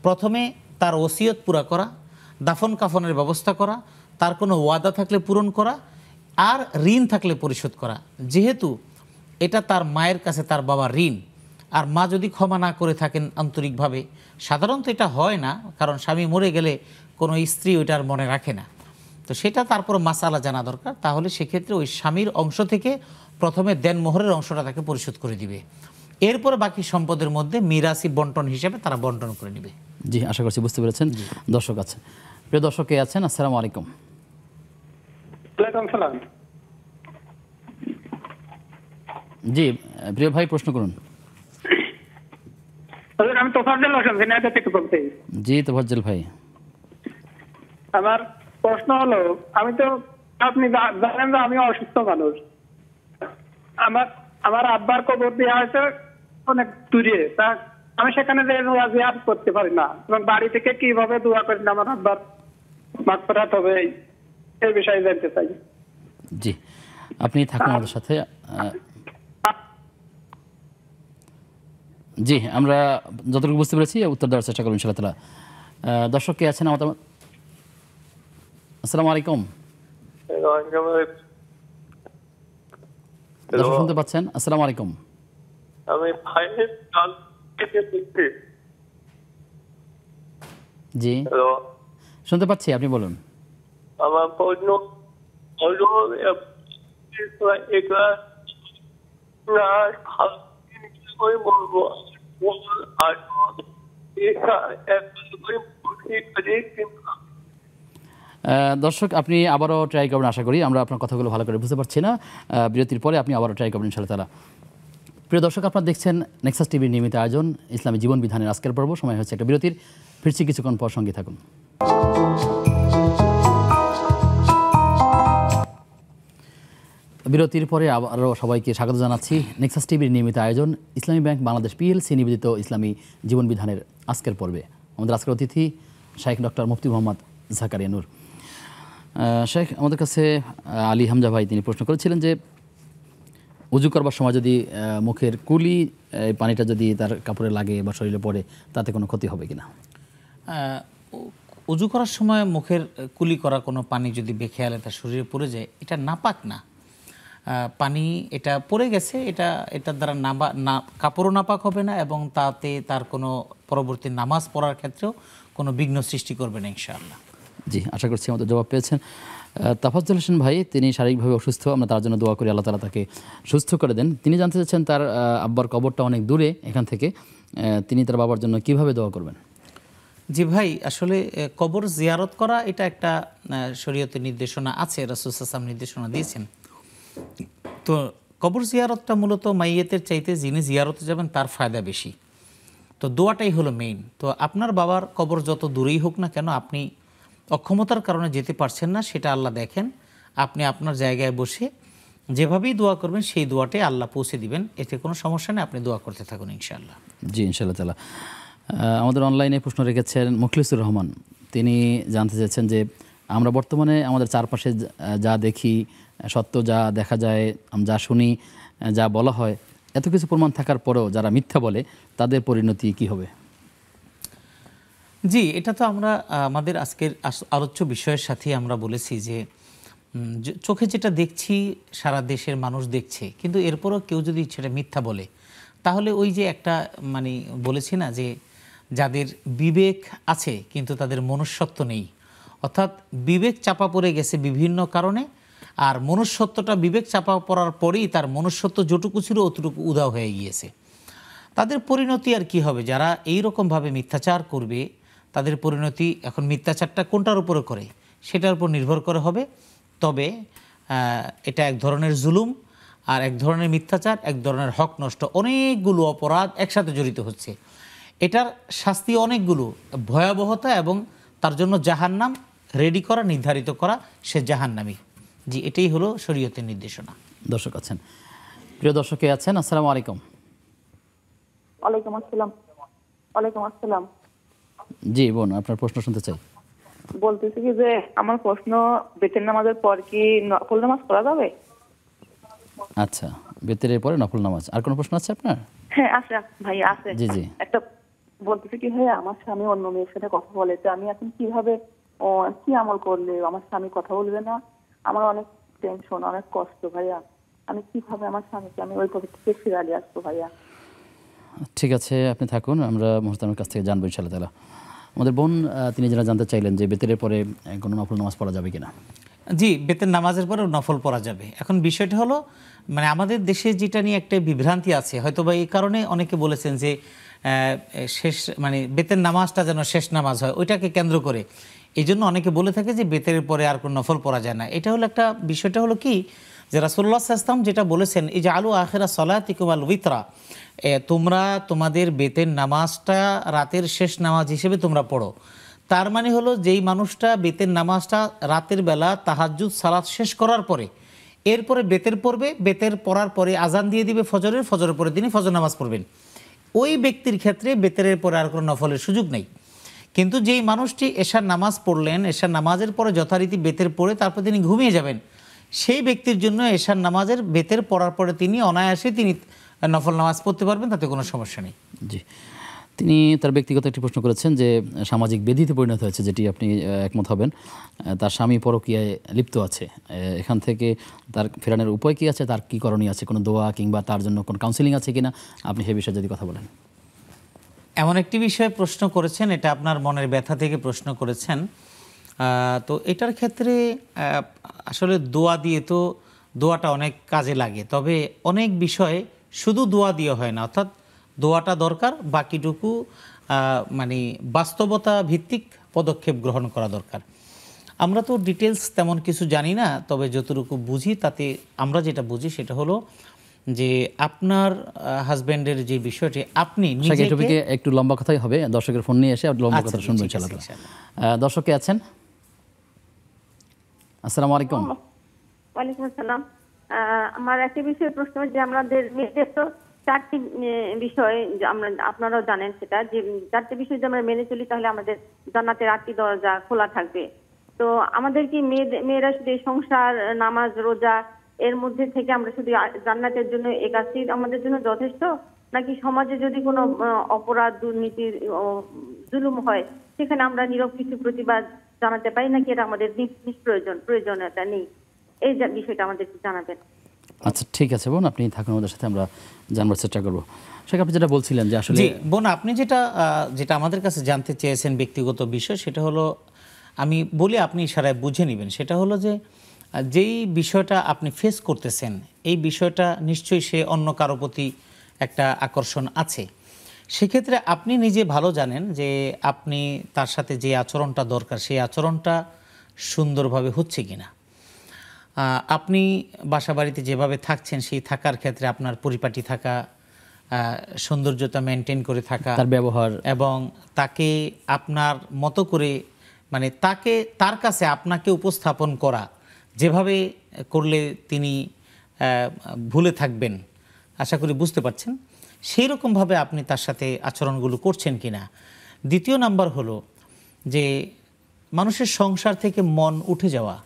প্রথমে তার ওসিয়ত পুরা করা, দাফন কাফনের ব্যবস্থা করা, তার কোনো ওয়াদা থাকলে পূরণ করা, আর ঋণ থাকলে পরিশোধ করা। যেহেতু এটা তার মায়ের কাছে তার বাবার ঋণ, আর মা যদি ক্ষমা না করে থাকেন আন্তরিকভাবে, সাধারণত এটা হয় না, কারণ স্বামী মরে গেলে কোনো স্ত্রী ওইটার মনে রাখে না, তো সেটা তারপর মাসালা জানা দরকার। তাহলে সেক্ষেত্রে ওই স্বামীর অংশ থেকে প্রথমে দেনমোহরের অংশটা তাকে পরিশোধ করে দিবে, এরপরে বাকি সম্পদের মধ্যে মিরাসি বন্টন হিসেবে তারা বন্টন করে নেবে। জি, আশা করছি বুঝতে পেরেছেন। দর্শক আছে, প্রিয় দর্শক কে আছেন? আসসালামু আলাইকুম। ওয়ালাইকুম সালাম। জি প্রিয় ভাই, প্রশ্ন করুন। আমি তোফাজ্জল হোসেন ঝিনাইদহ থেকে বলছি। জি তোফাজ্জল ভাই। আমার প্রশ্ন হলো, আমি তো আপনি জানেন যে আমি অসুস্থ মানুষ। আমার আব্বার কবর দেওয়া হয়েছে অনেক দূরে, তা আমি সেখানে যে দোয়া জিয়ারত করতে পারি না, এবং বাড়ি থেকে কিভাবে দোয়া করেন আমার আব্বার মাগফিরাত হবে এই বিষয়ে জানতে চাই। জি আপনি থাকুন আমাদের সাথে। জি আমরা যতটুকু বুঝতে পেরেছি উত্তর দেওয়ার চেষ্টা করুন ইনশাআল্লাহ তাআলা। দর্শক কে আছেন আমাদের? আসসালামু আলাইকুম। দর্শক শুনতে পাচ্ছেন? আসসালামু আলাইকুম। আমি ভাইয়ের কাল থেকে দেখছি। জি শুনতে পাচ্ছি, আপনি বলুন। আমার প্রশ্ন হলো এটা না করে বলবো আর দর্শক আপনি আবারও ট্রাই করবেন আশা করি। আমরা আপনার কথাগুলো ভালো করে বুঝতে পারছি না। বিরতির পরে আপনি আবারও ট্রাই করবেন ইনশাআল্লাহ তাআলা। প্রিয় দর্শক, আপনারা দেখছেন নেক্সাস টিভির নিয়মিত আয়োজন ইসলামী জীবন বিধানের আজকের পর্ব। সময় হচ্ছে একটা বিরতির। ফিরছি কিছুক্ষণ পর, সঙ্গে থাকুন। বিরতির পরে আবারও সবাইকে স্বাগত জানাচ্ছি নেক্সাস টিভির নিয়মিত আয়োজন ইসলামী ব্যাংক বাংলাদেশ পিএলসি নিবেদিত ইসলামী জীবন বিধানের আজকের পর্বে। আমাদের আজকের অতিথি শেখ ডক্টর মুফতি মোহাম্মদ জাকারিয়া নূর। শেখ, আমাদের কাছে আলী হামজা ভাই তিনি প্রশ্ন করেছিলেন যে উজু করবার সময় যদি মুখের কুলি পানিটা যদি তার কাপড়ে লাগে বা শরীরে পড়ে তাতে কোনো ক্ষতি হবে কিনা? উজু করার সময় মুখের কুলি করা কোনো পানি যদি বেখেয়ালে তার শরীরে পড়ে যায়, এটা নাপাক না। পানি এটা পড়ে গেছে, এটার দ্বারা কাপড়ও নাপাক হবে না এবং তাতে তার কোনো পরবর্তী নামাজ পড়ার ক্ষেত্রেও কোনো বিঘ্ন সৃষ্টি করবে না ইনশাআল্লাহ। জি আশা করছি আমাদের জবাব পেয়েছেন। তাফাজ্জল হোসেন ভাই তিনি শারীরিকভাবে অসুস্থ, আমরা তার জন্য দোয়া করি আল্লাহ তাআলা তাকে সুস্থ করে দেন। তিনি জানতে চাচ্ছেন তার আব্বার কবরটা অনেক দূরে এখান থেকে, তিনি তার বাবার জন্য কিভাবে দোয়া করবেন? জি ভাই, আসলে কবর জিয়ারত করা এটা একটা শরীয়তের নির্দেশনা আছে, রাসূল সাল্লাল্লাহু আলাইহি ওয়াসাল্লাম নির্দেশনা দিয়েছেন। তো কবর জিয়ারতটা মূলত মাইয়েতের চাইতে যিনি জিয়ারতে যাবেন তার ফায়দা বেশি। তো দোয়াটাই হলো মেইন। তো আপনার বাবার কবর যত দূরেই হোক না কেন, আপনি অক্ষমতার কারণে যেতে পারছেন না, সেটা আল্লাহ দেখেন। আপনি আপনার জায়গায় বসে যেভাবেই দোয়া করবেন সেই দোয়াটাই আল্লাহ পৌঁছে দিবেন, এতে কোনো সমস্যা নেই। আপনি দোয়া করতে থাকুন ইনশাআল্লাহ। জি ইনশাআল্লাহ তাআলা। আমাদের অনলাইনে প্রশ্ন রেখেছেন মুখলিসুর রহমান। তিনি জানতে চাচ্ছেন যে আমরা বর্তমানে আমাদের চারপাশে যা দেখি, সত্য যা দেখা যায়, যা শুনি, যা বলা হয়, এত কিছু প্রমাণ থাকার পরেও যারা মিথ্যা বলে তাদের পরিণতি কি হবে? জি, এটা তো আমরা আমাদের আজকের আলোচ্য বিষয়ের সাথে আমরা বলেছি যে চোখে যেটা দেখছি সারা দেশের মানুষ দেখছে, কিন্তু এরপরও কেউ যদি সেটা মিথ্যা বলে তাহলে ওই যে একটা বলেছি না যে যাদের বিবেক আছে কিন্তু তাদের মনুষ্যত্ব নেই, অর্থাৎ বিবেক চাপা পড়ে গেছে বিভিন্ন কারণে, আর মনুষ্যত্বটা বিবেক চাপা পড়ার পরেই তার মনুষ্যত্ব যেটুকু ছিল অতটুকু উধাও হয়ে গিয়েছে। তাদের পরিণতি আর কি হবে? যারা এই রকমভাবে মিথ্যাচার করবে তাদের পরিণতি, এখন মিথ্যাচারটা কোনটার উপরে করে সেটার উপর নির্ভর করে হবে। তবে এটা এক ধরনের জুলুম, আর এক ধরনের মিথ্যাচার, এক ধরনের হক নষ্ট, অনেকগুলো অপরাধ একসাথে জড়িত হচ্ছে। এটার শাস্তি অনেকগুলো, ভয়াবহতা এবং তার জন্য জাহান্নাম রেডি করা, নির্ধারিত করা, সে জাহান্নামী। জি, এটাই হলো শরীয়তের নির্দেশনা। দর্শক আছেন, প্রিয় দর্শকে আছেন, আসসালামু আলাইকুম। ওয়ালাইকুম আসসালাম। ওয়ালাইকুম আসসালাম। জি বোন, আপনার প্রশ্ন শুনতে চাই। বলতেছি কি যে আমার প্রশ্ন, বেতের নামাজের পর কি নফল নামাজ পড়া যাবে? আচ্ছা, বেতের পরে নফল নামাজ। আর কোনো প্রশ্ন আছে আপনার? হ্যাঁ আছে ভাই, আছে। জি জি। একটা বলতেছি কি ভাই, আমার স্বামী অন্য মেয়ের সাথে কথা বলে, তো আমি এখন কিভাবে কি আমল করলে আমার স্বামী কথা বলবে না? আমার অনেক টেনশন, অনেক কষ্ট ভাইয়া। আমি কিভাবে আমার স্বামীকে আমি ওই পথ থেকে ফিরালে আসবো ভাইয়া? ঠিক আছে, আপনি থাকুন, আমরা মুহতামের কাছ থেকে জানবো ইনশাআল্লাহ তাআলা। আমাদের বোন তিনি যারা জানতে চাইলেন যে বেতের পরে কোনো নফল নামাজ পড়া যাবে কিনা। জি, বেতের নামাজের পরে নফল পড়া যাবে। এখন বিষয়টা হলো আমাদের দেশে যেটা নিয়ে একটা বিভ্রান্তি আছে, হয়তো বা এই কারণে অনেকে বলেছেন যে শেষ বেতের নামাজটা যেন শেষ নামাজ হয়, ওইটাকে কেন্দ্র করে এই জন্য অনেকে বলে থাকে যে বেতের পরে আর কোনো নফল পড়া যায় না। এটা হলো একটা বিষয়টা হলো কি, যে রাসূলুল্লাহ সাল্লাল্লাহু আলাইহি ওয়াসাল্লাম যেটা বলেছেন, এই যে আলু আখিরা সলাতিকুম আল উইতরা, তোমরা তোমাদের বেতের নামাজটা রাতের শেষ নামাজ হিসেবে তোমরা পড়ো। তার মানে হলো যেই মানুষটা বেতের নামাজটা রাতের বেলা তাহাজ্জুদ সালাত শেষ করার পরে এরপরে বেতের পড়বে, বেতের পড়ার পরে আজান দিয়ে দিবে ফজরের, ফজরের পরে তিনি ফজর নামাজ পড়বেন, ওই ব্যক্তির ক্ষেত্রে বেতের পরে আর কোনো নফলের সুযোগ নেই। কিন্তু যেই মানুষটি এশার নামাজ পড়লেন, এশার নামাজের পরে যথারীতি বেতের পড়ে তারপর তিনি ঘুমিয়ে যাবেন, সেই ব্যক্তির জন্য এশার নামাজের বেতের পড়ার পরে তিনি অনায়াসে তিনি নফল নামাজ পড়তে পারবেন, তাতে কোনো সমস্যা নেই। জি, তিনি তার ব্যক্তিগত একটি প্রশ্ন করেছেন যে সামাজিক ব্যাধিতে পরিণত হয়েছে, যেটি আপনি একমত হবেন, তার স্বামী পরকীয়ায় লিপ্ত আছে, এখান থেকে তার ফেরানোর উপায় কি আছে, তার কি করণীয় আছে, কোনো দোয়া কিংবা তার জন্য কোনো কাউন্সিলিং আছে কিনা, আপনি সে বিষয়ে যদি কথা বলেন। এমন একটি বিষয়ে প্রশ্ন করেছেন, এটা আপনার মনের ব্যথা থেকে প্রশ্ন করেছেন। তো এটার ক্ষেত্রে আসলে দোয়া দিয়ে তো দোয়াটা অনেক কাজে লাগে, তবে অনেক বিষয়ে শুধু দোয়া দিয়ে হয় না, অর্থাৎ দোয়াটা দরকার, বাকিটুকু মানে বাস্তবতা ভিত্তিক পদক্ষেপ গ্রহণ করা দরকার। আমরা তো ডিটেলস তেমন কিছু জানি না, তবে যতটুকু বুঝি তাতে আমরা যেটা বুঝি সেটা হলো যে আপনার হাজব্যান্ডের যে বিষয়টি আপনি নিজেকে একটু লম্বা কথাই হবে, দর্শকের ফোন নিয়ে এসে লম্বা কথা শুনবেন ইনশাআল্লাহ। দর্শকে আছেন, আসসালামু আলাইকুম। ওয়ালাইকুম আসসালাম। আমার একটা বিষয় প্রশ্ন, যে আমাদের মেয়েদের তো 4টি বিষয় আমরা, আপনারাও জানেন সেটা, যে 4টি বিষয় যদি আমরা মেনে চলি তাহলে আমাদের জান্নাতের 8টি দরজা খোলা থাকবে। তো আমাদের কি মেয়েরা শুধু সংসার, নামাজ, রোজা এর মধ্যে থেকে আমরা শুধু জান্নাতের জন্য এই কাজটি আমাদের জন্য যথেষ্ট, নাকি সমাজে যদি কোনো অপরাধ, দুর্নীতি, জুলুম হয় সেখানে আমরা নীরব কিছু প্রতিবাদ জানাতে পারি, নাকি এটা আমাদের প্রয়োজনীয়তা নেই? এই বিষয়টা আমাদের জানাবেন। আচ্ছা ঠিক আছে বোন, আপনি থাকুন আমাদের সাথে, আমরা জানবার চেষ্টা করবো। শেখ, আপনি যেটা বলছিলেন যে আসলে বোন আপনি যেটা আমাদের কাছে জানতে চেয়েছেন ব্যক্তিগত বিষয়, সেটা হলো আমি বলি আপনি ইশারায় বুঝে নেবেন। সেটা হলো যে যেই বিষয়টা আপনি ফেস করতেছেন এই বিষয়টা নিশ্চয়ই সে অন্য কারো প্রতি একটা আকর্ষণ আছে। সেক্ষেত্রে আপনি নিজে ভালো জানেন যে আপনি তার সাথে যে আচরণটা দরকার সেই আচরণটা সুন্দরভাবে হচ্ছে কিনা। আপনি বাসা বাড়িতে যেভাবে থাকছেন সেই থাকার ক্ষেত্রে আপনার পরিপাটি থাকা, সৌন্দর্যতা মেনটেন করে থাকা, তার ব্যবহার এবং তাকে আপনার মতো করে মানে তার কাছে আপনাকে উপস্থাপন করা, যেভাবে করলে তিনি ভুলে থাকবেন, আশা করি বুঝতে পারছেন, সেই রকমভাবে আপনি তার সাথে আচরণগুলো করছেন কিনা। দ্বিতীয় নাম্বার হলো যে মানুষের সংসার থেকে মন উঠে যাওয়া,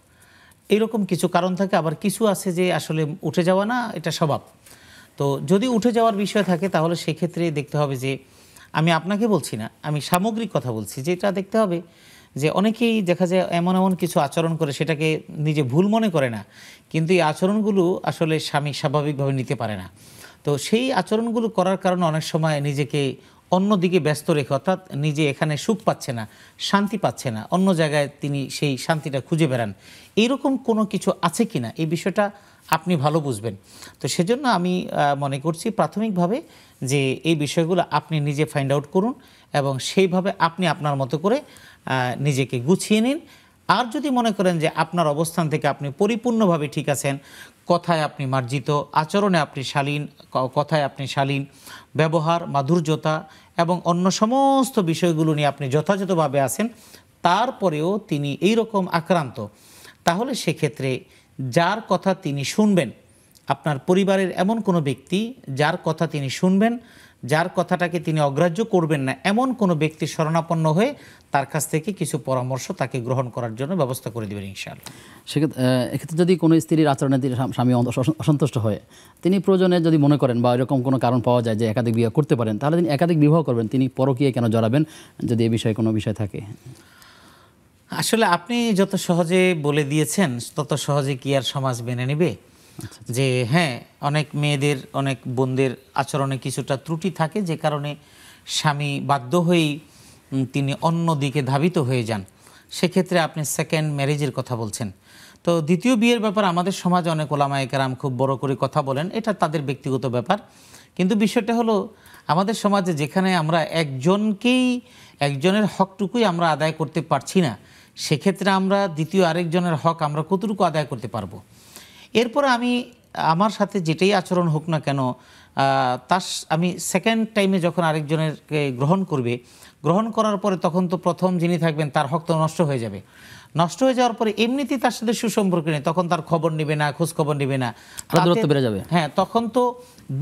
এরকম কিছু কারণ থাকে, আবার কিছু আছে যে আসলে উঠে যাওয়া না, এটা স্বভাব। তো যদি উঠে যাওয়ার বিষয় থাকে তাহলে সেক্ষেত্রে দেখতে হবে যে, আমি আপনাকে বলছি না, আমি সামগ্রিক কথা বলছি, যেটা দেখতে হবে যে অনেকেই দেখা যায় এমন কিছু আচরণ করে সেটাকে নিজে ভুল মনে করে না, কিন্তু এই আচরণগুলো আসলে স্বামী স্বাভাবিকভাবে নিতে পারে না। তো সেই আচরণগুলো করার কারণে অনেক সময় নিজেকে অন্যদিকে ব্যস্ত রেখে, অর্থাৎ নিজে এখানে সুখ পাচ্ছে না, শান্তি পাচ্ছে না, অন্য জায়গায় তিনি সেই শান্তিটা খুঁজে বেড়ান। এইরকম কোনো কিছু আছে কিনা এই বিষয়টা আপনি ভালো বুঝবেন। তো সেজন্য আমি মনে করছি প্রাথমিকভাবে যে এই বিষয়গুলো আপনি নিজে ফাইন্ড আউট করুন এবং সেইভাবে আপনি আপনার মতো করে নিজেকে গুছিয়ে নিন। আর যদি মনে করেন যে আপনার অবস্থান থেকে আপনি পরিপূর্ণভাবে ঠিক আছেন, কথায় আপনি মার্জিত, আচরণে আপনি শালীন, কথায় আপনি শালীন, ব্যবহার, মাধুর্যতা এবং অন্য সমস্ত বিষয়গুলো নিয়ে আপনি যথাযথভাবে আছেন, তারপরেও তিনি এই রকম আক্রান্ত, তাহলে সেক্ষেত্রে যার কথা তিনি শুনবেন, আপনার পরিবারের এমন কোনো ব্যক্তি যার কথা তিনি শুনবেন, যার কথাটাকে তিনি অগ্রাহ্য করবেন না, এমন কোনো ব্যক্তির শরণাপন্ন হয়ে তার কাছ থেকে কিছু পরামর্শ তাকে গ্রহণ করার জন্য ব্যবস্থা করে দেবেন ইনশাআল্লাহ। এক্ষেত্রে যদি কোনো স্ত্রীর আচরণে স্বামী অসন্তুষ্ট হয়, তিনি প্রয়োজনে যদি মনে করেন বা এরকম কোনো কারণ পাওয়া যায় যে একাধিক বিবাহ করতে পারেন, তাহলে তিনি একাধিক বিবাহ করবেন, তিনি পরকীয়ায় কেন জড়াবেন যদি এ বিষয়ে কোনো বিষয় থাকে? আসলে আপনি যত সহজে বলে দিয়েছেন তত সহজে কি আর সমাজ মেনে নেবে? যে হ্যাঁ, অনেক মেয়েদের, অনেক বোনদের আচরণে কিছুটা ত্রুটি থাকে, যে কারণে স্বামী বাধ্য হয়েই তিনি অন্য দিকে ধাবিত হয়ে যান। সেক্ষেত্রে আপনি সেকেন্ড ম্যারেজের কথা বলছেন। তো দ্বিতীয় বিয়ের ব্যাপার আমাদের সমাজে অনেক ওলামায়ে কেরাম খুব বড় করে কথা বলেন, এটা তাদের ব্যক্তিগত ব্যাপার। কিন্তু বিষয়টা হলো আমাদের সমাজে যেখানে আমরা একজনের হকটুকুই আমরা আদায় করতে পারছি না, সেক্ষেত্রে আমরা দ্বিতীয় আরেকজনের হক আমরা কতটুকু আদায় করতে পারবো? এরপরে আমি আমার সাথে যেটাই আচরণ হোক না কেন আমি সেকেন্ড টাইমে যখন আরেকজনেরকে গ্রহণ করার পরে তখন তো প্রথম যিনি থাকবেন তার হক তো নষ্ট হয়ে যাবে। নষ্ট হয়ে যাওয়ার পরে এমনিতেই তার সাথে সুসম্পর্ক নেই, তখন তার খবর নেবে না, খোঁজ খবর নেবে না, দূরত্ব বেড়ে যাবে। হ্যাঁ, তখন তো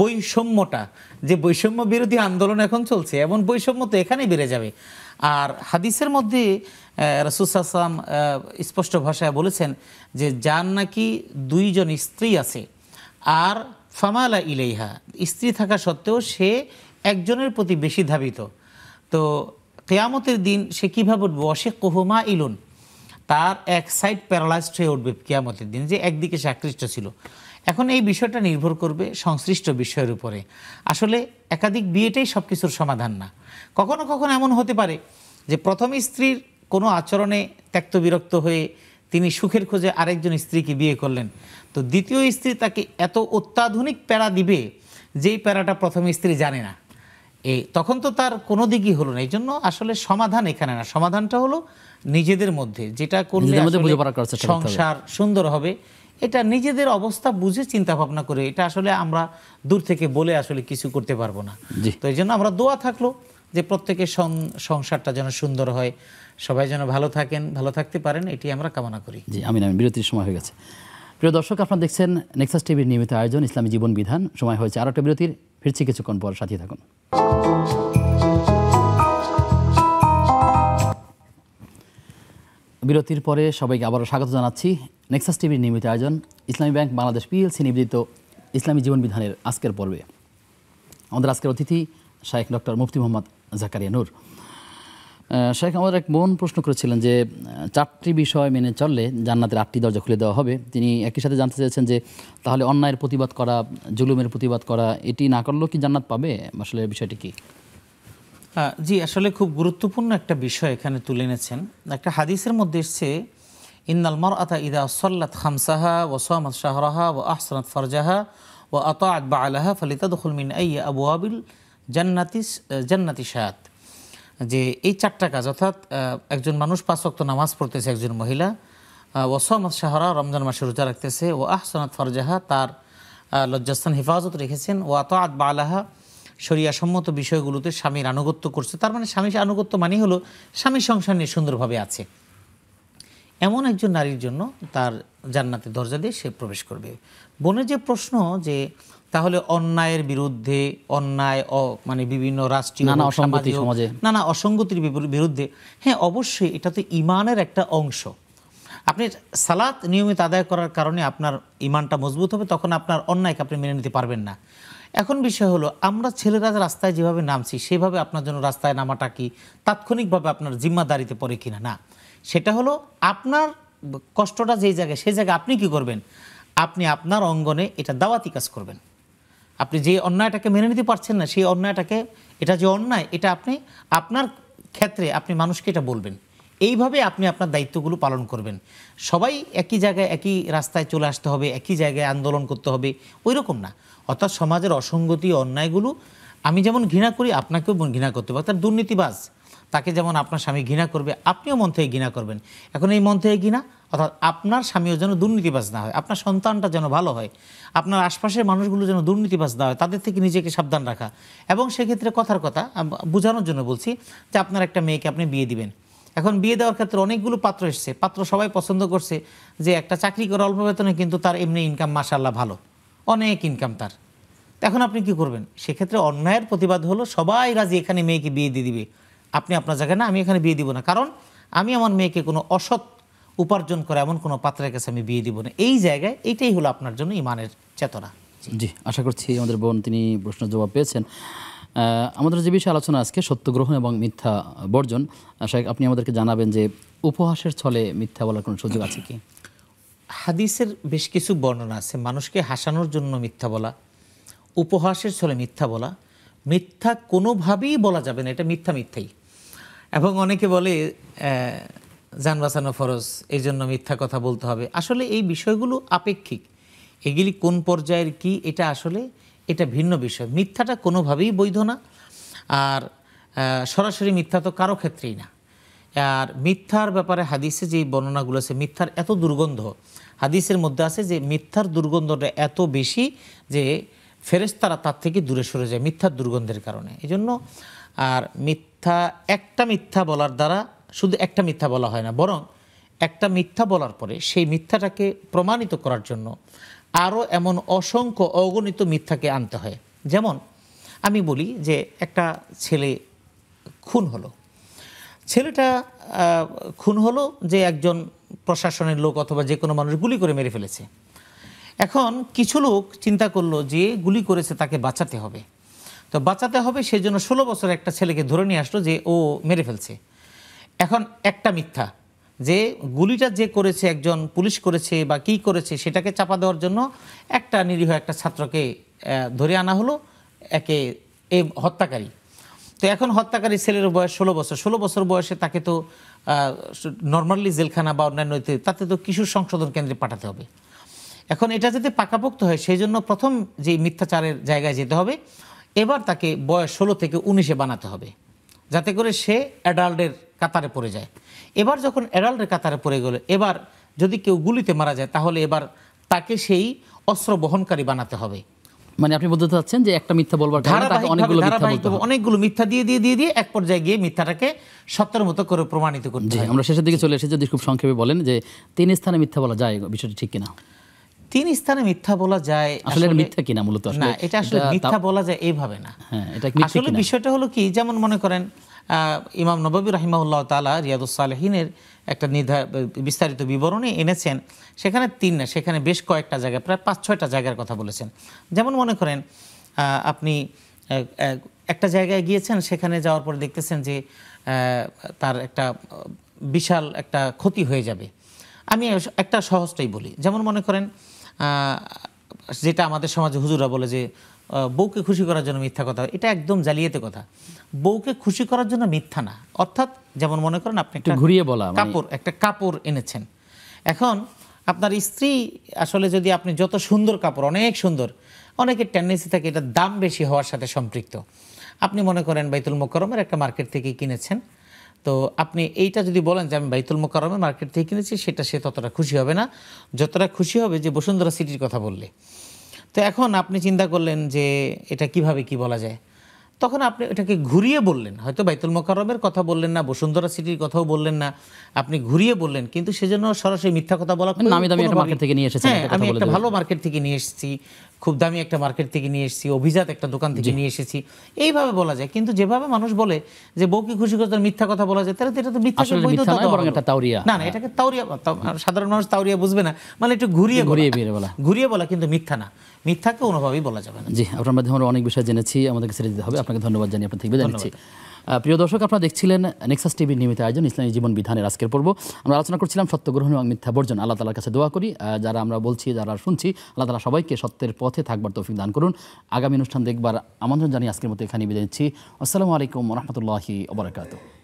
বৈষম্যটা, যে বৈষম্য বিরোধী আন্দোলন এখন চলছে, এমন বৈষম্য তো এখানেই বেড়ে যাবে। আর হাদিসের মধ্যে রাসূল সাল্লাল্লাহু আলাইহি ওয়াসাল্লাম স্পষ্ট ভাষায় বলেছেন যে যার নাকি 2 জন স্ত্রী আছে আর ফামালা ইলাইহা, স্ত্রী থাকা সত্ত্বেও সে একজনের প্রতি বেশি ধাবিত, তো কিয়ামতের দিন সে কীভাবে উঠবে? ওয়াশিকুহুমা ইলুন, তার এক সাইড প্যারালাইজড হয়ে উঠবে কিয়ামতের দিন, যে একদিকে সে আকৃষ্ট ছিল। এখন এই বিষয়টা নির্ভর করবে সংশ্লিষ্ট বিষয়ের উপরে। আসলে একাধিক বিয়েটাই সব কিছুর সমাধান না। কখনো কখনো এমন হতে পারে যে প্রথম স্ত্রীর কোনো আচরণে ত্যক্ত বিরক্ত হয়ে তিনি সুখের খোঁজে আরেকজন স্ত্রীকে বিয়ে করলেন, তো দ্বিতীয় স্ত্রী তাকে এত অত্যাধুনিক প্যারা দিবে যেই প্যারাটা প্রথম স্ত্রী জানে না, তখন তো তার কোনো দিকই হলো না। এই জন্য আসলে সমাধান এখানে না, সমাধানটা হলো নিজেদের মধ্যে, যেটা করলে সংসার সুন্দর হবে, এটা নিজেদের অবস্থা বুঝে চিন্তা ভাবনা করে। এটা আসলে আমরা দূর থেকে বলে আসলে কিছু করতে পারবো না। তো এই জন্য আমরা দোয়া থাকলো যে প্রত্যেকের সংসারটা যেন সুন্দর হয়, সবাই যেন ভালো থাকেন, ভালো থাকতে পারেন, এটি আমরা কামনা করি। জি আমিন। বিরতির সময় হয়ে গেছে। প্রিয় দর্শক, আপনারা দেখছেন নেক্সাস টিভির নিয়মিত আয়োজন ইসলামী জীবন বিধান। সময় হয়েছে আরও একটা বিরতির, ফিরছি কিছুক্ষণ পর, সাথে থাকুন। বিরতির পরে সবাইকে আবারও স্বাগত জানাচ্ছি নেক্সাস টিভির নিয়মিত আয়োজন ইসলামী ব্যাংক বাংলাদেশ পিএলসি নিবেদিত ইসলামী জীবন বিধানের আজকের পর্বে। আমাদের আজকের অতিথি শাইখ ডক্টর মুফতি মোহাম্মদ জাকারিয়া নূর। শাইখ, আমাদের এক বোন প্রশ্ন করেছিলেন যে 4টি বিষয় মেনে চললে জান্নাতের 8টি দরজা খুলে দেওয়া হবে। তিনি একই সাথে জানতে চেয়েছেন যে তাহলে অন্যায়ের প্রতিবাদ করা, জুলুমের প্রতিবাদ করা, এটি না করলেও কি জান্নাত পাবে? আসলে বিষয়টি কি? জি, আসলে খুব গুরুত্বপূর্ণ একটা বিষয় এখানে তুলে এনেছেন। একটা হাদিসের মধ্যে এসছে, ইন্নাল মারআতা ইযা সাল্লাত খামসাহা ওয়া সামাত শাহরাহা ওয়া আহসানাত ফারজাহা ওয়া আতাআত বা'লাহা ফালিতাদখুল মিন আইয়ি আবওয়াবিল জান্নাতি শাআত। যে এই 4টা কাজ, অর্থাৎ একজন মানুষ 5 ওয়াক্ত নামাজ পড়তেছে, একজন মহিলা, ওয়া সামাত শাহরা, রমজান মাসে রোজা রাখতেছে, ওয়া আহসানাত ফারজাহা, তার লজ্জাস্থান হেফাজত রেখেছেন, ওয়া আতাআত বা'লাহা, শরিয়া সম্মত বিষয়গুলোতে স্বামীর আনুগত্য করছে। তার মানে স্বামীর আনুগত্য মানে হলো স্বামীর সংসার নিয়ে সুন্দরভাবে আছে, এমন একজন নারীর জন্য তার জান্নাতের দরজা দিয়ে সে প্রবেশ করবে। বোনের যে প্রশ্ন যে তাহলে অন্যায়ের বিরুদ্ধে, অন্যায় মানে বিভিন্ন রাষ্ট্রীয় নানা অসঙ্গতির বিরুদ্ধে, হ্যাঁ অবশ্যই এটা তো ইমানের একটা অংশ। আপনি সালাত নিয়মিত আদায় করার কারণে আপনার ইমানটা মজবুত হবে, তখন আপনার অন্যায়কে আপনি মেনে নিতে পারবেন না। এখন বিষয় হলো, আমরা ছেলেরা রাস্তায় যেভাবে নামছি সেভাবে আপনার জন্য রাস্তায় নামাটা কি তাৎক্ষণিকভাবে আপনার জিম্মাদারিতে পড়ে কিনা? না, সেটা হলো আপনার কষ্টটা যেই জায়গায়, সেই জায়গায় আপনি কি করবেন? আপনি আপনার অঙ্গনে এটা দাওয়াতি কাজ করবেন। আপনি যে অন্যায়টাকে মেনে নিতে পারছেন না, সেই অন্যায়টাকে, এটা যে অন্যায়, এটা আপনি আপনার ক্ষেত্রে আপনি মানুষকে এটা বলবেন। এইভাবে আপনি আপনার দায়িত্বগুলো পালন করবেন। সবাই একই জায়গায় একই রাস্তায় চলে আসতে হবে, একই জায়গায় আন্দোলন করতে হবে, ওই রকম না। অর্থাৎ সমাজের অসঙ্গতি, অন্যায়গুলো আমি যেমন ঘৃণা করি আপনাকেও ঘৃণা করতে হবে। তার দুর্নীতিবাজ, তাকে যেমন আপনার স্বামী ঘৃণা করবে, আপনিও মন থেকে ঘৃণা করবেন। এখন এই মন থেকে ঘৃণা, অর্থাৎ আপনার স্বামীও যেন দুর্নীতিবাজ না হয়, আপনার সন্তানটা যেন ভালো হয়, আপনার আশপাশের মানুষগুলো যেন দুর্নীতিবাজ না হয়, তাদের থেকে নিজেকে সাবধান রাখা। এবং সেক্ষেত্রে কথার কথা বোঝানোর জন্য বলছি যে আপনার একটা মেয়েকে আপনি বিয়ে দিবেন। এখন বিয়ে দেওয়ার ক্ষেত্রে অনেকগুলো পাত্র এসছে, পাত্র সবাই পছন্দ করছে যে একটা চাকরি করে অল্প বেতনে, কিন্তু তার এমনি ইনকাম মাশাআল্লাহ ভালো, অনেক ইনকাম তার। এখন আপনি কি করবেন? সেক্ষেত্রে অন্যায়ের প্রতিবাদ হলো সবাই রাজি এখানে মেয়েকে বিয়ে দিয়ে দিবে, আপনি আপনার জায়গায় না, আমি এখানে বিয়ে দিব না, কারণ আমি আমার মেয়েকে কোনো অসৎ উপার্জন করে এমন কোনো পাত্রের কাছে আমি বিয়ে দিব না। এই জায়গায় এইটাই হলো আপনার জন্য ইমানের চেতনা। জি, আশা করছি আমাদের বোন তিনি প্রশ্নের জবাব পেয়েছেন। আমাদের যে বিষয়ে আলোচনা আজকে সত্য গ্রহণ এবং মিথ্যা বর্জন, আপনি আমাদেরকে জানাবেন যে উপহাসের ছলে মিথ্যা বলার কোনো সুযোগ আছে কি? হাদিসের বেশ কিছু বর্ণনা আছে, মানুষকে হাসানোর জন্য মিথ্যা বলা, উপহাসের ছলে মিথ্যা বলা। মিথ্যা কোনোভাবেই বলা যাবে না, এটা মিথ্যাই। এবং অনেকে বলে জান বাঁচানো ফরজ, এই জন্য মিথ্যা কথা বলতে হবে। আসলে এই বিষয়গুলো আপেক্ষিক, এগুলি কোন পর্যায়ের কি, এটা আসলে এটা ভিন্ন বিষয়। মিথ্যাটা কোনোভাবেই বৈধ না, আর সরাসরি মিথ্যা তো কারো ক্ষেত্রেই না। আর মিথ্যার ব্যাপারে হাদিসে যে বর্ণনাগুলো আছে, মিথ্যার এত দুর্গন্ধ হাদিসের মধ্যে আছে যে মিথ্যার দুর্গন্ধটা এত বেশি যে ফেরেশতারা তার থেকে দূরে সরে যায় মিথ্যার দুর্গন্ধের কারণে। এই জন্য আর একটা মিথ্যা বলার দ্বারা শুধু একটা মিথ্যা বলা হয় না, বরং একটা মিথ্যা বলার পরে সেই মিথ্যাটাকে প্রমাণিত করার জন্য আরও এমন অসংখ্য অগণিত মিথ্যাকে আনতে হয়। যেমন আমি বলি যে একটা ছেলে খুন হলো, ছেলেটা খুন হলো যে একজন প্রশাসনের লোক অথবা যে কোনো মানুষ গুলি করে মেরে ফেলেছে। এখন কিছু লোক চিন্তা করলো যে গুলি করেছে তাকে বাঁচাতে হবে, তো বাঁচাতে হবে সেই জন্য 16 বছর একটা ছেলেকে ধরে নিয়ে আসলো যে ও মেরে ফেলছে। এখন একটা মিথ্যা যে গুলিটা যে করেছে একজন পুলিশ করেছে বা কী করেছে সেটাকে চাপা দেওয়ার জন্য একটা নিরীহ একটা ছাত্রকে ধরে আনা হলো একে এই হত্যাকারী। তো এখন হত্যাকারী ছেলের বয়স 16 বছর, 16 বছর বয়সে তাকে তো নর্মালি জেলখানা বা অন্যান্য তাতে তো কিশোর সংশোধন কেন্দ্রে পাঠাতে হবে। এখন এটা যাতে পাকাপোক্ত হয় সেই জন্য প্রথম যে মিথ্যাচারের জায়গায় যেতে হবে, এবার তাকে বয়স 16 থেকে 19-এ বানাতে হবে যাতে করে সে অ্যাডাল্টের কাতারে পড়ে যায়। এবার যখন অ্যাডাল্টের কাতারে পড়ে গেল, এবার যদি কেউ গুলিতে মারা যায় তাহলে এবার তাকে সেই অস্ত্র বহনকারী বানাতে হবে। মানে আপনি বলতে চাচ্ছেন যে একটা মিথ্যা বলবার কারণে তাকে অনেকগুলো মিথ্যা দিয়ে এক পর্যায়ে গিয়ে মিথ্যাটাকে সত্যের মতো করে প্রমাণিত করতে হয়। আমরা শেষের দিকে চলে এসেছি, যদি খুব সংক্ষেপে বলেন যে 3 স্থানে মিথ্যা বলা যায়, বিষয়টি ঠিক কিনা? 3 স্থানে মিথ্যা বলা যায় আসলে মিথ্যা কিনা মূলত? না, এটা আসলে মিথ্যা বলা যায় এইভাবে না। আসলে বিষয়টা হলো কি, যেমন মনে করেন ইমাম নববী রাহিমাহুল্লাহ তাআলা রিয়াদুস সালেহিনের একটা বিস্তারিত বিবরণী এনেছেন, সেখানে 3 না, সেখানে বেশ কয়েকটা জায়গায় প্রায় 5-6টা জায়গার কথা বলেছেন। যেমন মনে করেন আপনি একটা জায়গায় গিয়েছেন, সেখানে যাওয়ার পরে দেখতেছেন যে তার একটা বিশাল একটা ক্ষতি হয়ে যাবে। আমি একটা সহজটাই বলি, যেমন মনে করেন যেটা আমাদের সমাজে হুজুরা বলে যে বউকে খুশি করার জন্য মিথ্যা কথা, এটা একদম জালিয়াতি কথা। বউকে খুশি করার জন্য মিথ্যা না, অর্থাৎ যেমন মনে করেন আপনি একটা ঘুরিয়ে বলা একটা কাপড় এনেছেন, এখন আপনার স্ত্রী আসলে যদি আপনি যত সুন্দর কাপড়, অনেক সুন্দর, অনেকের টেন্ডেন্সি থাকে এটার দাম বেশি হওয়ার সাথে সম্পৃক্ত। আপনি মনে করেন বাইতুল মোকাররমের একটা মার্কেট থেকে কিনেছেন, তো আপনি এইটা যদি বলেন যে আমি বাইতুল মোকাররমের মার্কেট থেকে কিনেছি, সেটা সে ততটা খুশি হবে না যতটা খুশি হবে যে বসুন্ধরা সিটির কথা বললে। তো এখন আপনি চিন্তা করলেন যে এটা কিভাবে কি বলা যায়, তখন আপনি এটাকে ঘুরিয়ে বললেন, হয়তো বাইতুল মোকাররমের কথা বললেন না, বসুন্ধরা সিটির কথাও বললেন না, আপনি ঘুরিয়ে বললেন, কিন্তু সেজন্য সরাসরি মিথ্যা কথা বলা, নামি দামি একটা মার্কেট থেকে নিয়ে এসেছেন, আমি একটা ভালো মার্কেট থেকে নিয়ে এসেছি, খুব দামি একটা মার্কেট থেকে নিয়ে এসেছি, অভিজাত একটা দোকান থেকে নিয়ে এসেছি, এইভাবে বলা যায়। কিন্তু যেভাবে মানুষ বলে যে বউকে খুশি করতে মিথ্যা কথা বলা যায়, তাহলে এটা তো মিথ্যা না, না, এটাকে তাওরিয়া, সাধারণ মানুষ তাওরিয়া বুঝবে না, মানে একটু ঘুরিয়ে বলা, কিন্তু মিথ্যা না, মিথ্যাকে কোনোভাবেই বলা যাবে না। জি, আপনার মাধ্যমে আমরা অনেক বিষয় জেনেছি, আমাদেরকে ছেড়ে দিতে হবে। আপনাকে ধন্যবাদ জানিয়ে আপনার থেকে বিদায় নিচ্ছি। প্রিয় দর্শক, আপনারা দেখছিলেন নেক্সাস টিভির নিয়মিত আয়োজন ইসলামী জীবন বিধানের আজকের পর্ব। আমরা আলোচনা করছিলাম সত্য গ্রহণ এবং মিথ্যা বর্জন। আল্লাহ তাআলার কাছে দোয়া করি, যারা আমরা বলছি, যারা শুনছি, আল্লাহ তাআলা সবাইকে সত্যের পথে থাকবার তৌফিক দান করুন। আগামী অনুষ্ঠান দেখবার আমন্ত্রণ জানিয়ে আজকের মতো এখানে বিদায় নিচ্ছি। আসসালামু আলাইকুম ওয়া রাহমাতুল্লাহি ওয়া বারাকাতুহু।